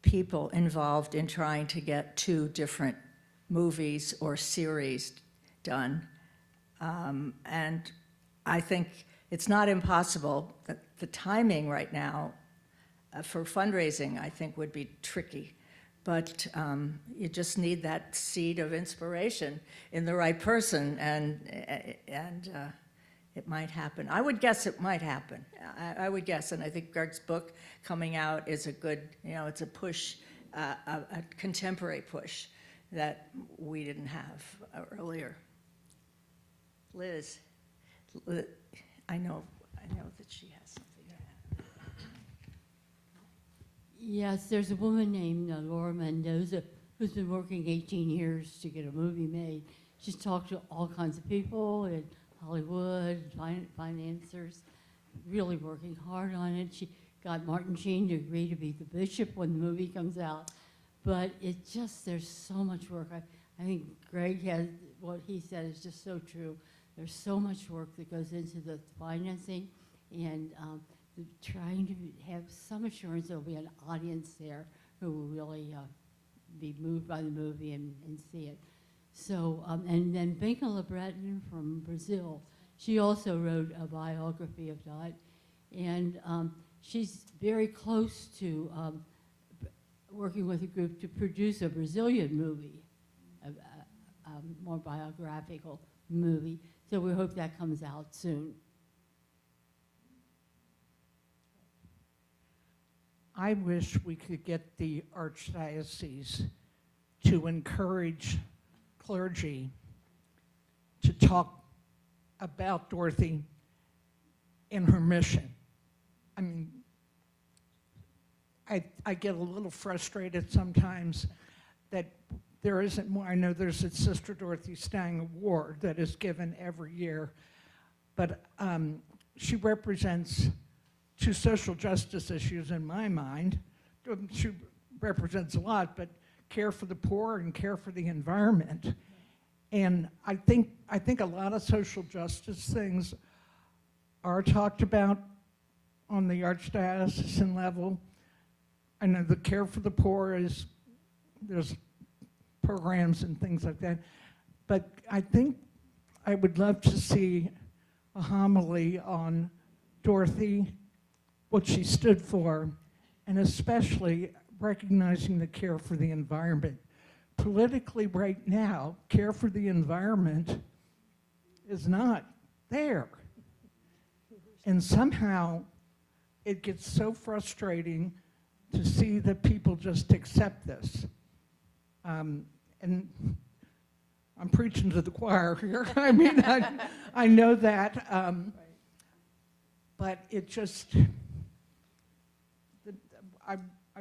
people involved in trying to get 2 different movies or series done. And I think it's not impossible. That the timing right now for fundraising, I think, would be tricky. But you just need that seed of inspiration in the right person, and it might happen. I would guess it might happen. I would guess, and I think Gregg's book coming out is a good, it's a push, a contemporary push that we didn't have earlier. Liz, I know that she has something to add. Yes, there's a woman named Laura Mendoza who's been working 18 years to get a movie made. She's talked to all kinds of people in Hollywood, financiers, really working hard on it. She got Martin Sheen to agree to be the bishop when the movie comes out. But it's just, there's so much work. I think Gregg has, what he said is just so true. There's so much work that goes into the financing and trying to have some assurance there'll be an audience there who will really be moved by the movie and see it. So, and then Benka LeBreton from Brazil, she also wrote a biography of Dot, and she's very close to working with a group to produce a Brazilian movie, a more biographical movie. So we hope that comes out soon. I wish we could get the Archdiocese to encourage clergy to talk about Dorothy and her mission. I mean, I get a little frustrated sometimes that there isn't more. I know there's a Sister Dorothy Stang Award that is given every year, but she represents 2 social justice issues in my mind. She represents a lot, but care for the poor and care for the environment. And I think a lot of social justice things are talked about on the archdiocesan level. I know the care for the poor is, there's programs and things like that. But I think I would love to see a homily on Dorothy, what she stood for, and especially recognizing the care for the environment. Politically right now, care for the environment is not there. And somehow it gets so frustrating to see that people just accept this. And I'm preaching to the choir here. I mean, I know that, but it just, I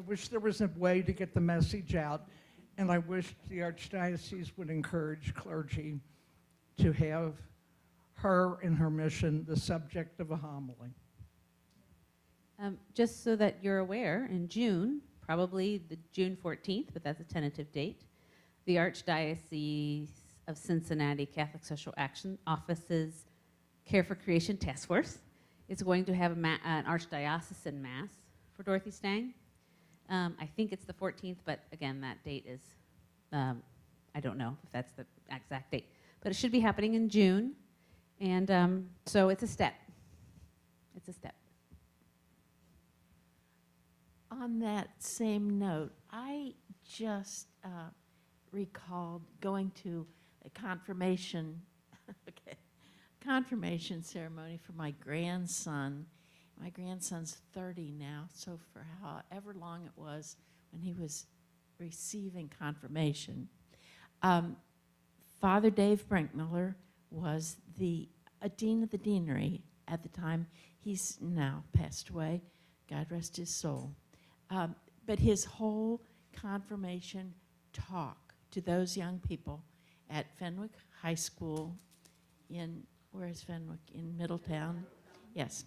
wish there was a way to get the message out, and I wish the Archdiocese would encourage clergy to have her and her mission the subject of a homily. Just so that you're aware, in June, probably the June 14th, but that's a tentative date, the Archdiocese of Cincinnati Catholic Social Action Office's Care for Creation Task Force is going to have an Archdiocesan Mass for Dorothy Stang. I think it's the 14th, but again, that date is, I don't know if that's the exact date. But it should be happening in June, and so it's a step. It's a step. On that same note, I just recalled going to a confirmation ceremony for my grandson. My grandson's 30 now, so for however long it was when he was receiving confirmation, Father Dave Brinkmiller was the dean of the deanery at the time. He's now passed away, God rest his soul. But his whole confirmation talk to those young people at Fenwick High School in, where is Fenwick? In Middletown? Yes.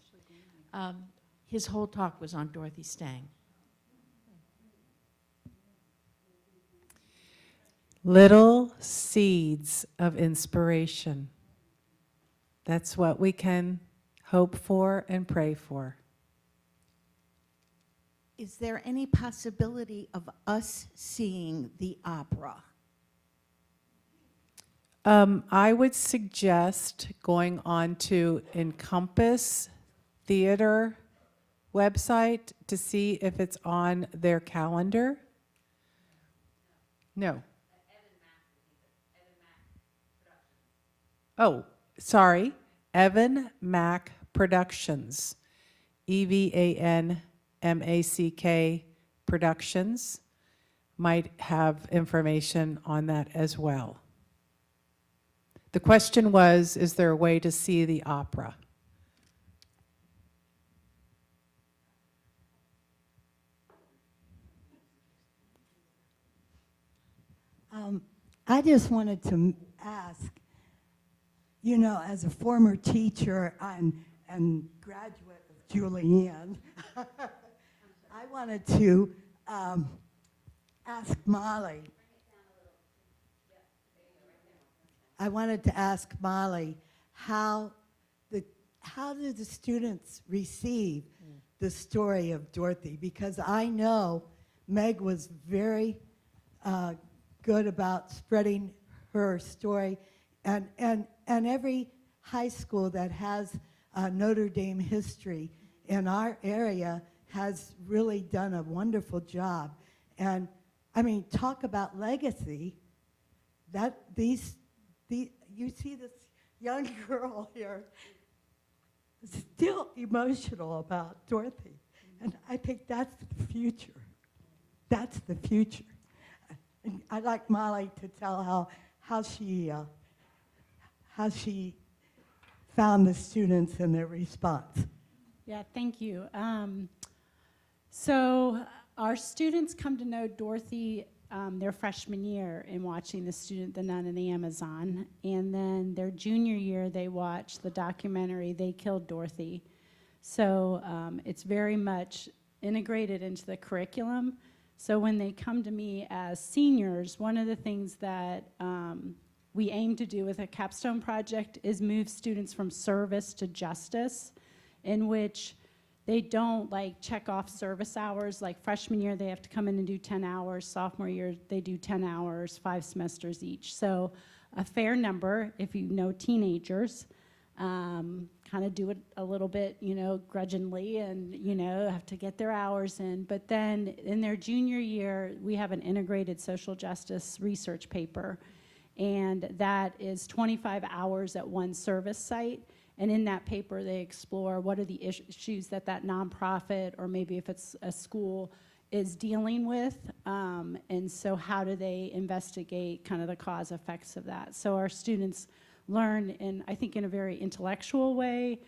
His whole talk was on Dorothy Stang. Little seeds of inspiration. That's what we can hope for and pray for. Is there any possibility of us seeing the opera? I would suggest going on to Encompass Theater website to see if it's on their calendar. No. Oh, sorry. Evan Mack Productions. EVANMACK Productions might have information on that as well. The question was, is there a way to see the opera? I just wanted to ask, you know, as a former teacher and graduate of Julianne, I wanted to ask Molly. I wanted to ask Molly how do the students receive the story of Dorothy? Because I know Meg was very good about spreading her story, and every high school that has Notre Dame history in our area has really done a wonderful job. And I mean, talk about legacy. That you see this young girl here still emotional about Dorothy, and I think that's the future. That's the future. And I'd like Molly to tell how she found the students and their response. Yeah, thank you. So our students come to know Dorothy their freshman year in watching The Nun and the Amazon. And then their junior year, they watched the documentary, They Killed Dorothy. So it's very much integrated into the curriculum. So when they come to me as seniors, one of the things that we aim to do with a capstone project is move students from service to justice, in which they don't like check off service hours. Like freshman year, they have to come in and do 10 hours. Sophomore year, they do 10 hours, 5 semesters each. So a fair number, if you know teenagers, kind of do it a little bit, you know, grudgingly and, you know, have to get their hours in. But then in their junior year, we have an integrated social justice research paper. And that is 25 hours at one service site. And in that paper, they explore what are the issues that nonprofit, or maybe if it's a school, is dealing with. And so how do they investigate kind of the cause effects of that? So our students learn, I think in a very intellectual way,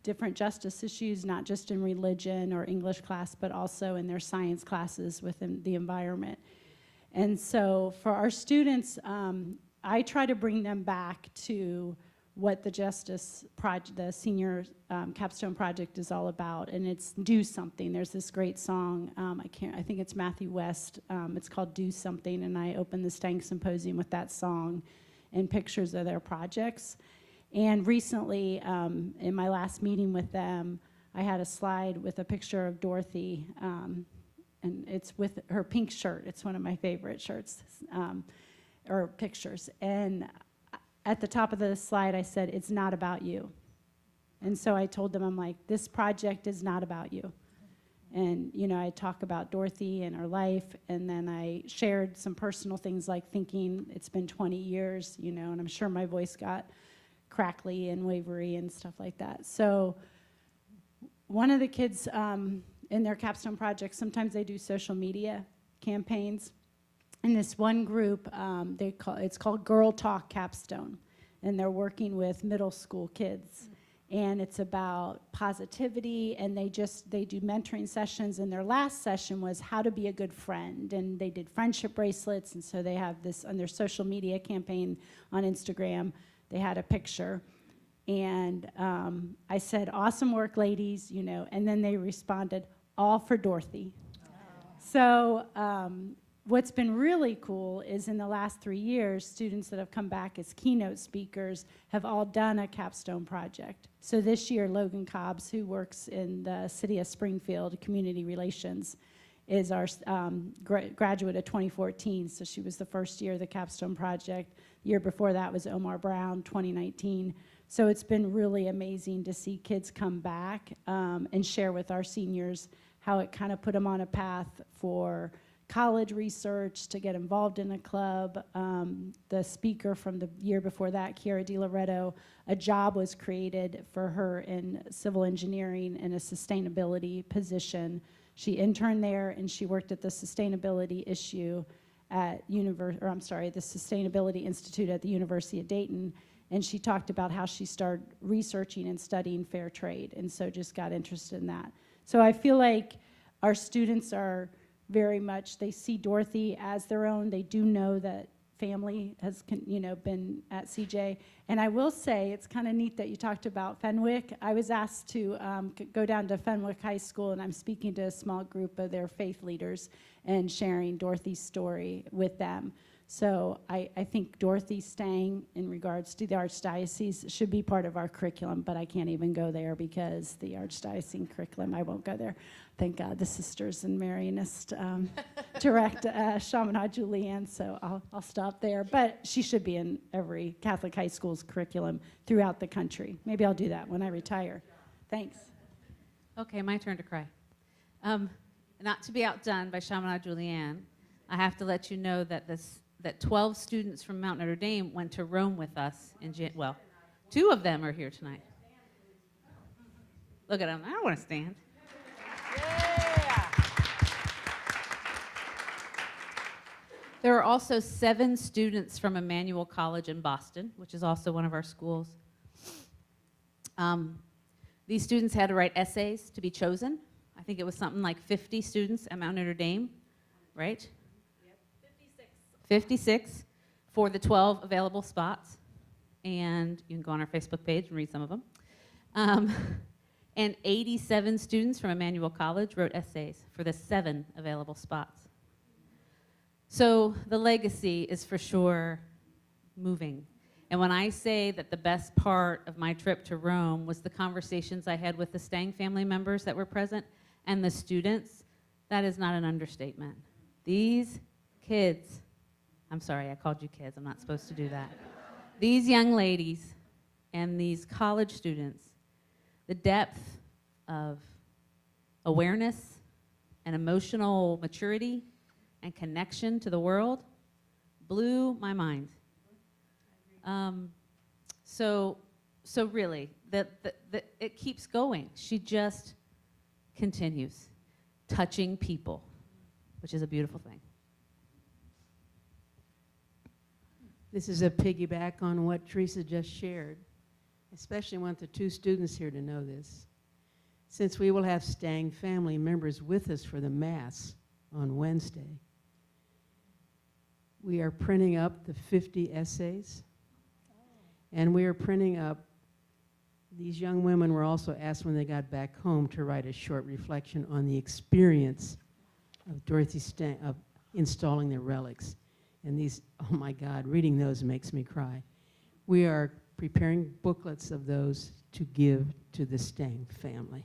different justice issues, not just in religion or English class, but also in their science classes within the environment. And so for our students, I try to bring them back to what the Justice Project, the senior capstone project is all about, and it's do something. There's this great song, I think it's Matthew West, it's called Do Something, and I opened the Stang Symposium with that song and pictures of their projects. And recently, in my last meeting with them, I had a slide with a picture of Dorothy, and it's with her pink shirt. It's one of my favorite shirts, or pictures. And at the top of the slide, I said, it's not about you. And so I told them, I'm like, this project is not about you. And, you know, I talk about Dorothy and her life, and then I shared some personal things like thinking it's been 20 years, you know, and I'm sure my voice got crackly and wavery and stuff like that. So one of the kids in their capstone project, sometimes they do social media campaigns. In this one group, it's called Girl Talk Capstone, and they're working with middle school kids. And it's about positivity, and they do mentoring sessions, and their last session was how to be a good friend, and they did friendship bracelets, and so they have this on their social media campaign on Instagram. They had a picture, and I said, awesome work, ladies, you know, and then they responded, all for Dorothy. So what's been really cool is in the last 3 years, students that have come back as keynote speakers have all done a capstone project. So this year, Logan Cobbs, who works in the city of Springfield, community relations, is our graduate of 2014. So she was the first year of the capstone project. The year before that was Omar Brown, 2019. So it's been really amazing to see kids come back and share with our seniors how it kind of put them on a path for college research, to get involved in a club. The speaker from the year before that, Chiara Di Loretto, a job was created for her in civil engineering in a sustainability position. She interned there and she worked at the sustainability issue at the Sustainability Institute at the University of Dayton. And she talked about how she started researching and studying fair trade, and so just got interested in that. So I feel like our students are very much, they see Dorothy as their own. They do know that family has been at CJ. And I will say, it's kind of neat that you talked about Fenwick. I was asked to go down to Fenwick High School, and I'm speaking to a small group of their faith leaders and sharing Dorothy's story with them. So I think Dorothy Stang, in regards to the Archdiocese, should be part of our curriculum, but I can't even go there because the Archdiocesan curriculum, I won't go there. Thank God the sisters and Marianists direct Chaminade Julienne, so I'll stop there. But she should be in every Catholic high school's curriculum throughout the country. Maybe I'll do that when I retire. Thanks. Okay, my turn to cry. Not to be outdone by Chaminade Julienne, I have to let you know that that 12 students from Mount Notre Dame went to Rome with us in well, 2 of them are here tonight. Look at them. I don't want to stand. Yeah. There are also 7 students from Emmanuel College in Boston, which is also one of our schools. These students had to write essays to be chosen. I think it was something like 50 students at Mount Notre Dame, right? 56 for the 12 available spots, and you can go on our Facebook page and read some of them. And 87 students from Emmanuel College wrote essays for the 7 available spots. So the legacy is for sure moving. And when I say that the best part of my trip to Rome was the conversations I had with the Stang family members that were present and the students, that is not an understatement. These kids, I'm sorry, I called you kids. I'm not supposed to do that. These young ladies and these college students, the depth of awareness and emotional maturity and connection to the world blew my mind. So really, it keeps going. She just continues touching people, which is a beautiful thing. This is a piggyback on what Teresa just shared. Especially want the 2 students here to know this. Since we will have Stang family members with us for the Mass on Wednesday, we are printing up the 50 essays, and we are printing up, these young women were also asked when they got back home to write a short reflection on the experience of Dorothy Stang, of installing the relics. And these, oh my God, reading those makes me cry. We are preparing booklets of those to give to the Stang family.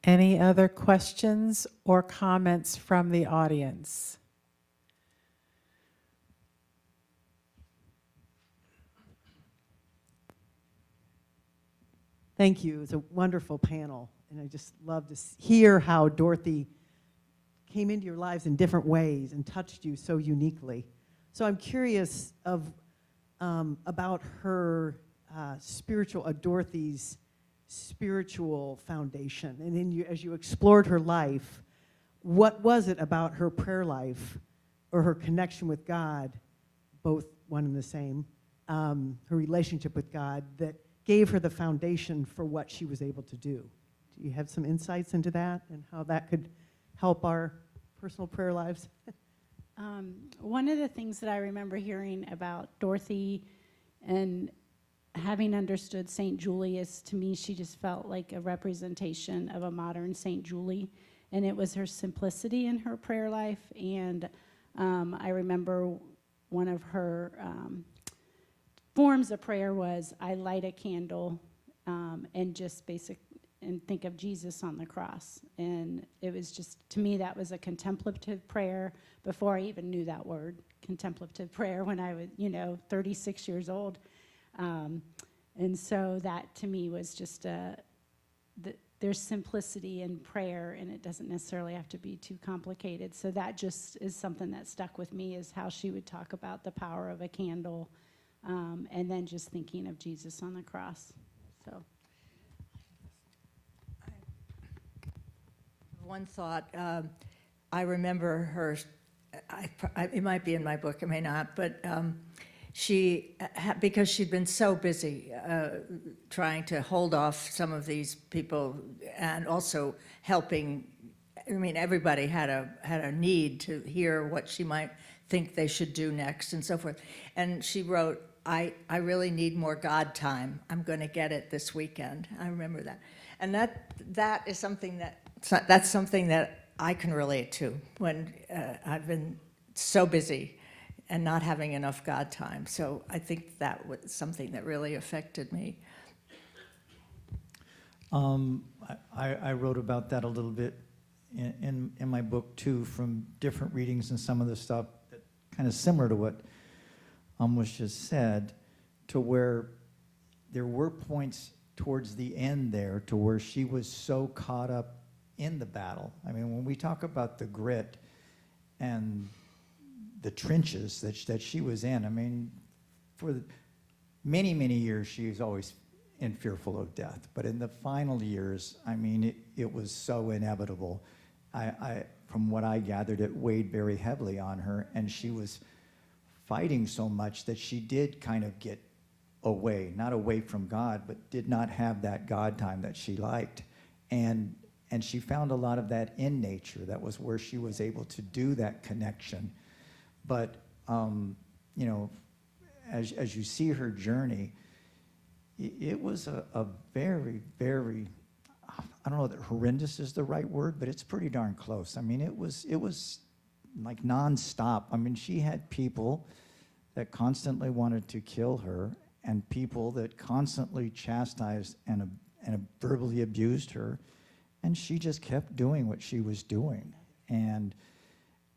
Any other questions or comments from the audience? Thank you. It's a wonderful panel, and I just love to hear how Dorothy came into your lives in different ways and touched you so uniquely. So I'm curious about her Dorothy's spiritual foundation, and then as you explored her life, what was it about her prayer life or her connection with God, both one and the same, her relationship with God, that gave her the foundation for what she was able to do? Do you have some insights into that and how that could help our personal prayer lives? One of the things that I remember hearing about Dorothy and having understood St. Julius, to me, she just felt like a representation of a modern St. Julie. And it was her simplicity in her prayer life. And I remember one of her forms of prayer was, I light a candle and just and think of Jesus on the cross. And it was just, to me, that was a contemplative prayer before I even knew that word, contemplative prayer, when I was, 36 years old. And so that to me was just there's simplicity in prayer, and it doesn't necessarily have to be too complicated. So that just is something that stuck with me, is how she would talk about the power of a candle, and then just thinking of Jesus on the cross. So. One thought, I remember her, it might be in my book, it may not, but she, because she'd been so busy trying to hold off some of these people and also helping, everybody had a need to hear what she might think they should do next and so forth. And she wrote, I really need more God time. I'm going to get it this weekend. I remember that. And that is something that's something that I can relate to when I've been so busy and not having enough God time. So I think that was something that really affected me. I wrote about that a little bit in my book too, from different readings and some of the stuff that kind of similar to what was just said, to where there were points towards the end there to where she was so caught up in the battle. When we talk about the grit and the trenches that she was in, for many, many years she was always fearful of death. But in the final years, it was so inevitable. From what I gathered, it weighed very heavily on her, and she was fighting so much that she did kind of get away, not away from God, but did not have that God time that she liked. And she found a lot of that in nature. That was where she was able to do that connection. But, as you see her journey, it was a very, very, I don't know that horrendous is the right word, but it's pretty darn close. It was like nonstop. She had people that constantly wanted to kill her, and people that constantly chastised and verbally abused her. And she just kept doing what she was doing. And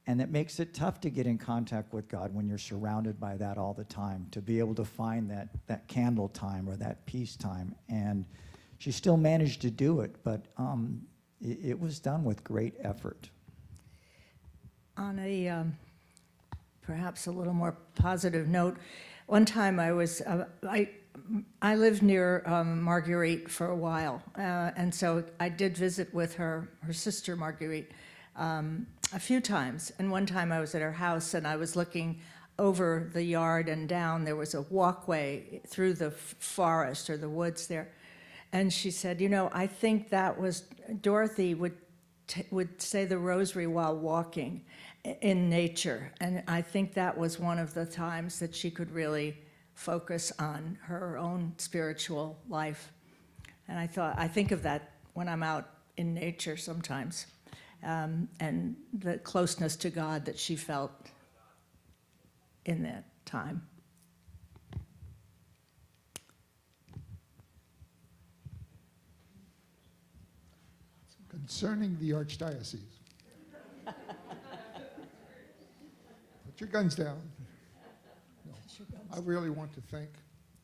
it makes it tough to get in contact with God when you're surrounded by that all the time, to be able to find that candle time or that peace time. And she still managed to do it, but it was done with great effort. On a perhaps a little more positive note, one time I lived near Marguerite for a while, and so I did visit with her sister Marguerite a few times. And one time I was at her house and I was looking over the yard and down. There was a walkway through the forest or the woods there. And she said, I think that was, Dorothy would say the rosary while walking in nature. And I think that was one of the times that she could really focus on her own spiritual life. And I think of that when I'm out in nature sometimes, and the closeness to God that she felt in that time. Concerning the Archdiocese. Put your guns down. No, I really want to thank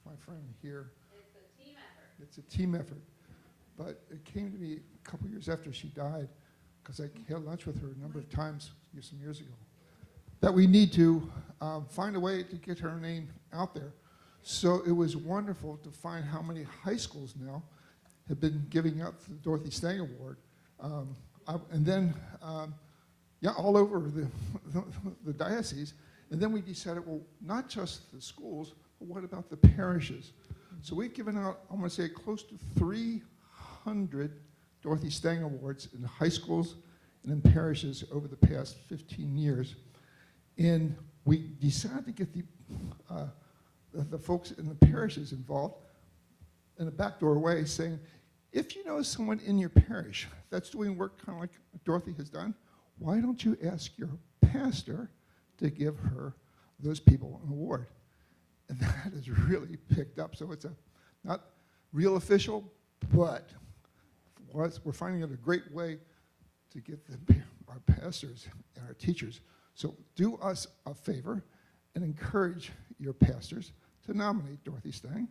my friend here. It's a team effort. It's a team effort. But it came to me a couple years after she died, because I had lunch with her a number of times some years ago, that we need to find a way to get her name out there. So it was wonderful to find how many high schools now have been giving out the Dorothy Stang Award. And then, all over the diocese. And then we decided, well, not just the schools, but what about the parishes? So we've given out, I'm going to say, close to 300 Dorothy Stang Awards in high schools and in parishes over the past 15 years. And we decided to get the folks in the parishes involved in a backdoor way, saying, if you know someone in your parish that's doing work kind of like Dorothy has done, why don't you ask your pastor to give her, those people, an award? And that has really picked up. So it's not real official, but for us, we're finding it a great way to get our pastors and our teachers. So do us a favor and encourage your pastors to nominate Dorothy Stang,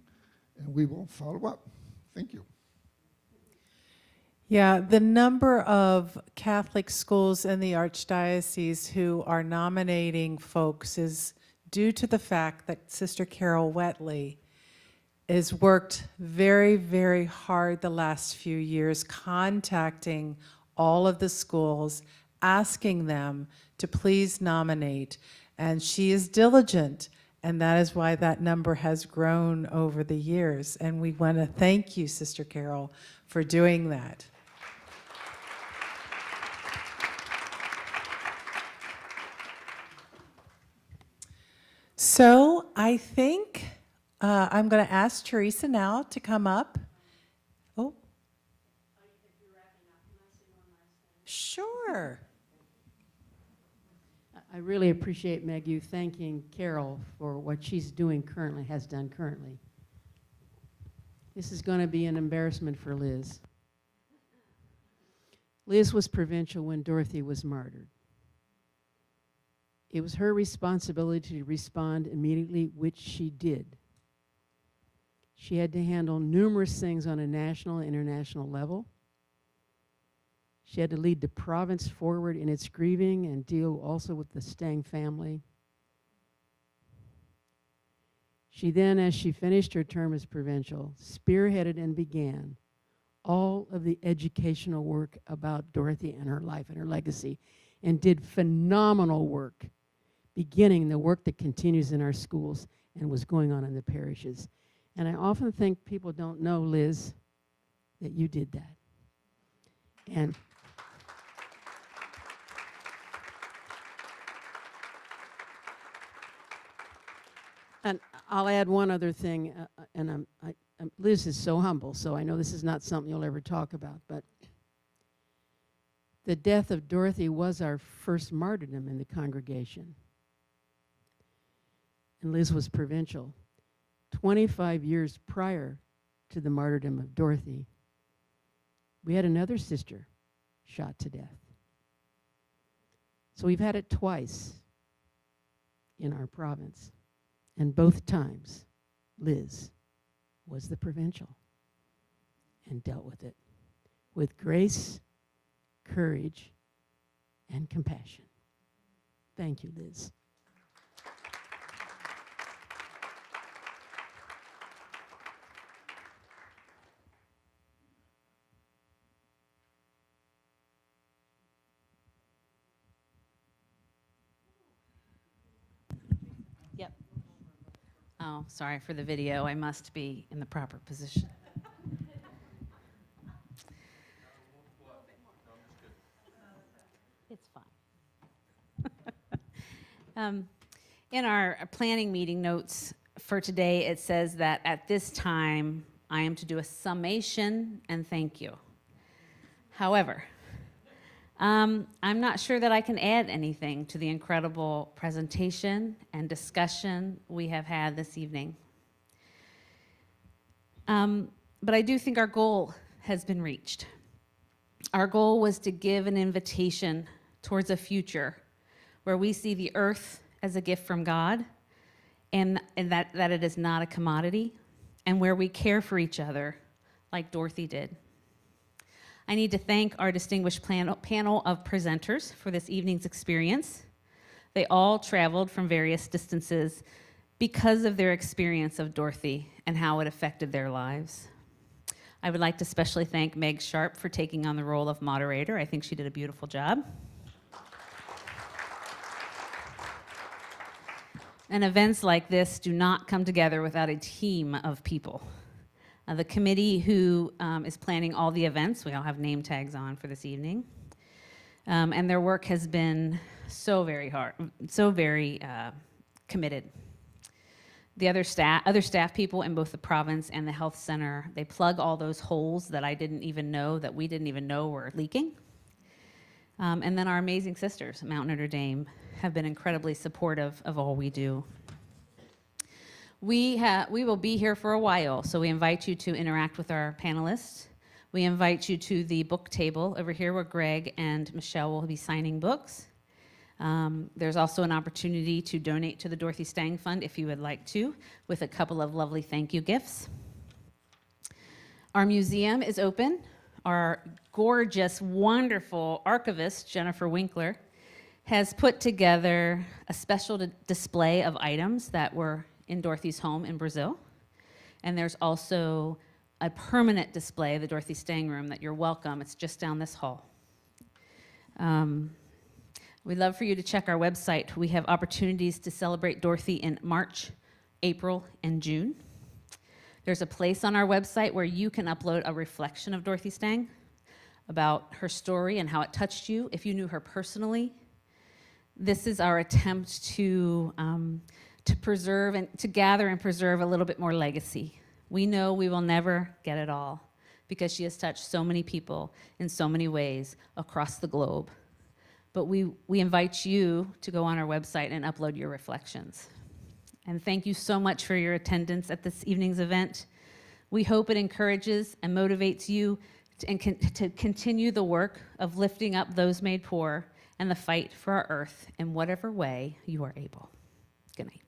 and we will follow up. Thank you. Yeah, the number of Catholic schools in the Archdiocese who are nominating folks is due to the fact that Sister Carol Wetley has worked very, very hard the last few years, contacting all of the schools, asking them to please nominate. And she is diligent, and that is why that number has grown over the years. And we want to thank you, Sister Carol, for doing that. So I think I'm going to ask Teresa now to come up. Oh. Sure. I really appreciate, Meg, you thanking Carol for what she's doing currently, has done currently. This is going to be an embarrassment for Liz. Liz was provincial when Dorothy was martyred. It was her responsibility to respond immediately, which she did. She had to handle numerous things on a national and international level. She had to lead the province forward in its grieving and deal also with the Stang family. She then, as she finished her term as provincial, spearheaded and began all of the educational work about Dorothy and her life and her legacy, and did phenomenal work, beginning the work that continues in our schools and was going on in the parishes. And I often think people don't know, Liz, that you did that. And I'll add one other thing, Liz is so humble, so I know this is not something you'll ever talk about, but the death of Dorothy was our first martyrdom in the congregation. And Liz was provincial. 25 years prior to the martyrdom of Dorothy, we had another sister shot to death. So we've had it twice in our province. And both times, Liz was the provincial and dealt with it with grace, courage, and compassion. Thank you, Liz. Yep. Oh, sorry for the video. I must be in the proper position. It's fine. In our planning meeting notes for today, it says that at this time, I am to do a summation and thank you. However, I'm not sure that I can add anything to the incredible presentation and discussion we have had this evening. But I do think our goal has been reached. Our goal was to give an invitation towards a future where we see the earth as a gift from God, and that it is not a commodity, and where we care for each other like Dorothy did. I need to thank our distinguished panel of presenters for this evening's experience. They all traveled from various distances because of their experience of Dorothy and how it affected their lives. I would like to especially thank Meg Sharp for taking on the role of moderator. I think she did a beautiful job. And events like this do not come together without a team of people. The committee who is planning all the events, we all have name tags on for this evening. And their work has been so very hard, so very committed. The other staff people in both the province and the health center, they plug all those holes that we didn't even know were leaking. And then our amazing sisters at Mount Notre Dame have been incredibly supportive of all we do. We will be here for a while, so we invite you to interact with our panelists. We invite you to the book table over here where Gregg and Michelle will be signing books. There's also an opportunity to donate to the Dorothy Stang Fund if you would like to, with a couple of lovely thank you gifts. Our museum is open. Our gorgeous, wonderful archivist, Jennifer Winkler, has put together a special display of items that were in Dorothy's home in Brazil. And there's also a permanent display of the Dorothy Stang Room that you're welcome. It's just down this hall. We'd love for you to check our website. We have opportunities to celebrate Dorothy in March, April, and June. There's a place on our website where you can upload a reflection of Dorothy Stang about her story and how it touched you if you knew her personally. This is our attempt to preserve and to gather and preserve a little bit more legacy. We know we will never get it all because she has touched so many people in so many ways across the globe. But we invite you to go on our website and upload your reflections. And thank you so much for your attendance at this evening's event. We hope it encourages and motivates you to continue the work of lifting up those made poor and the fight for our earth in whatever way you are able. Good night.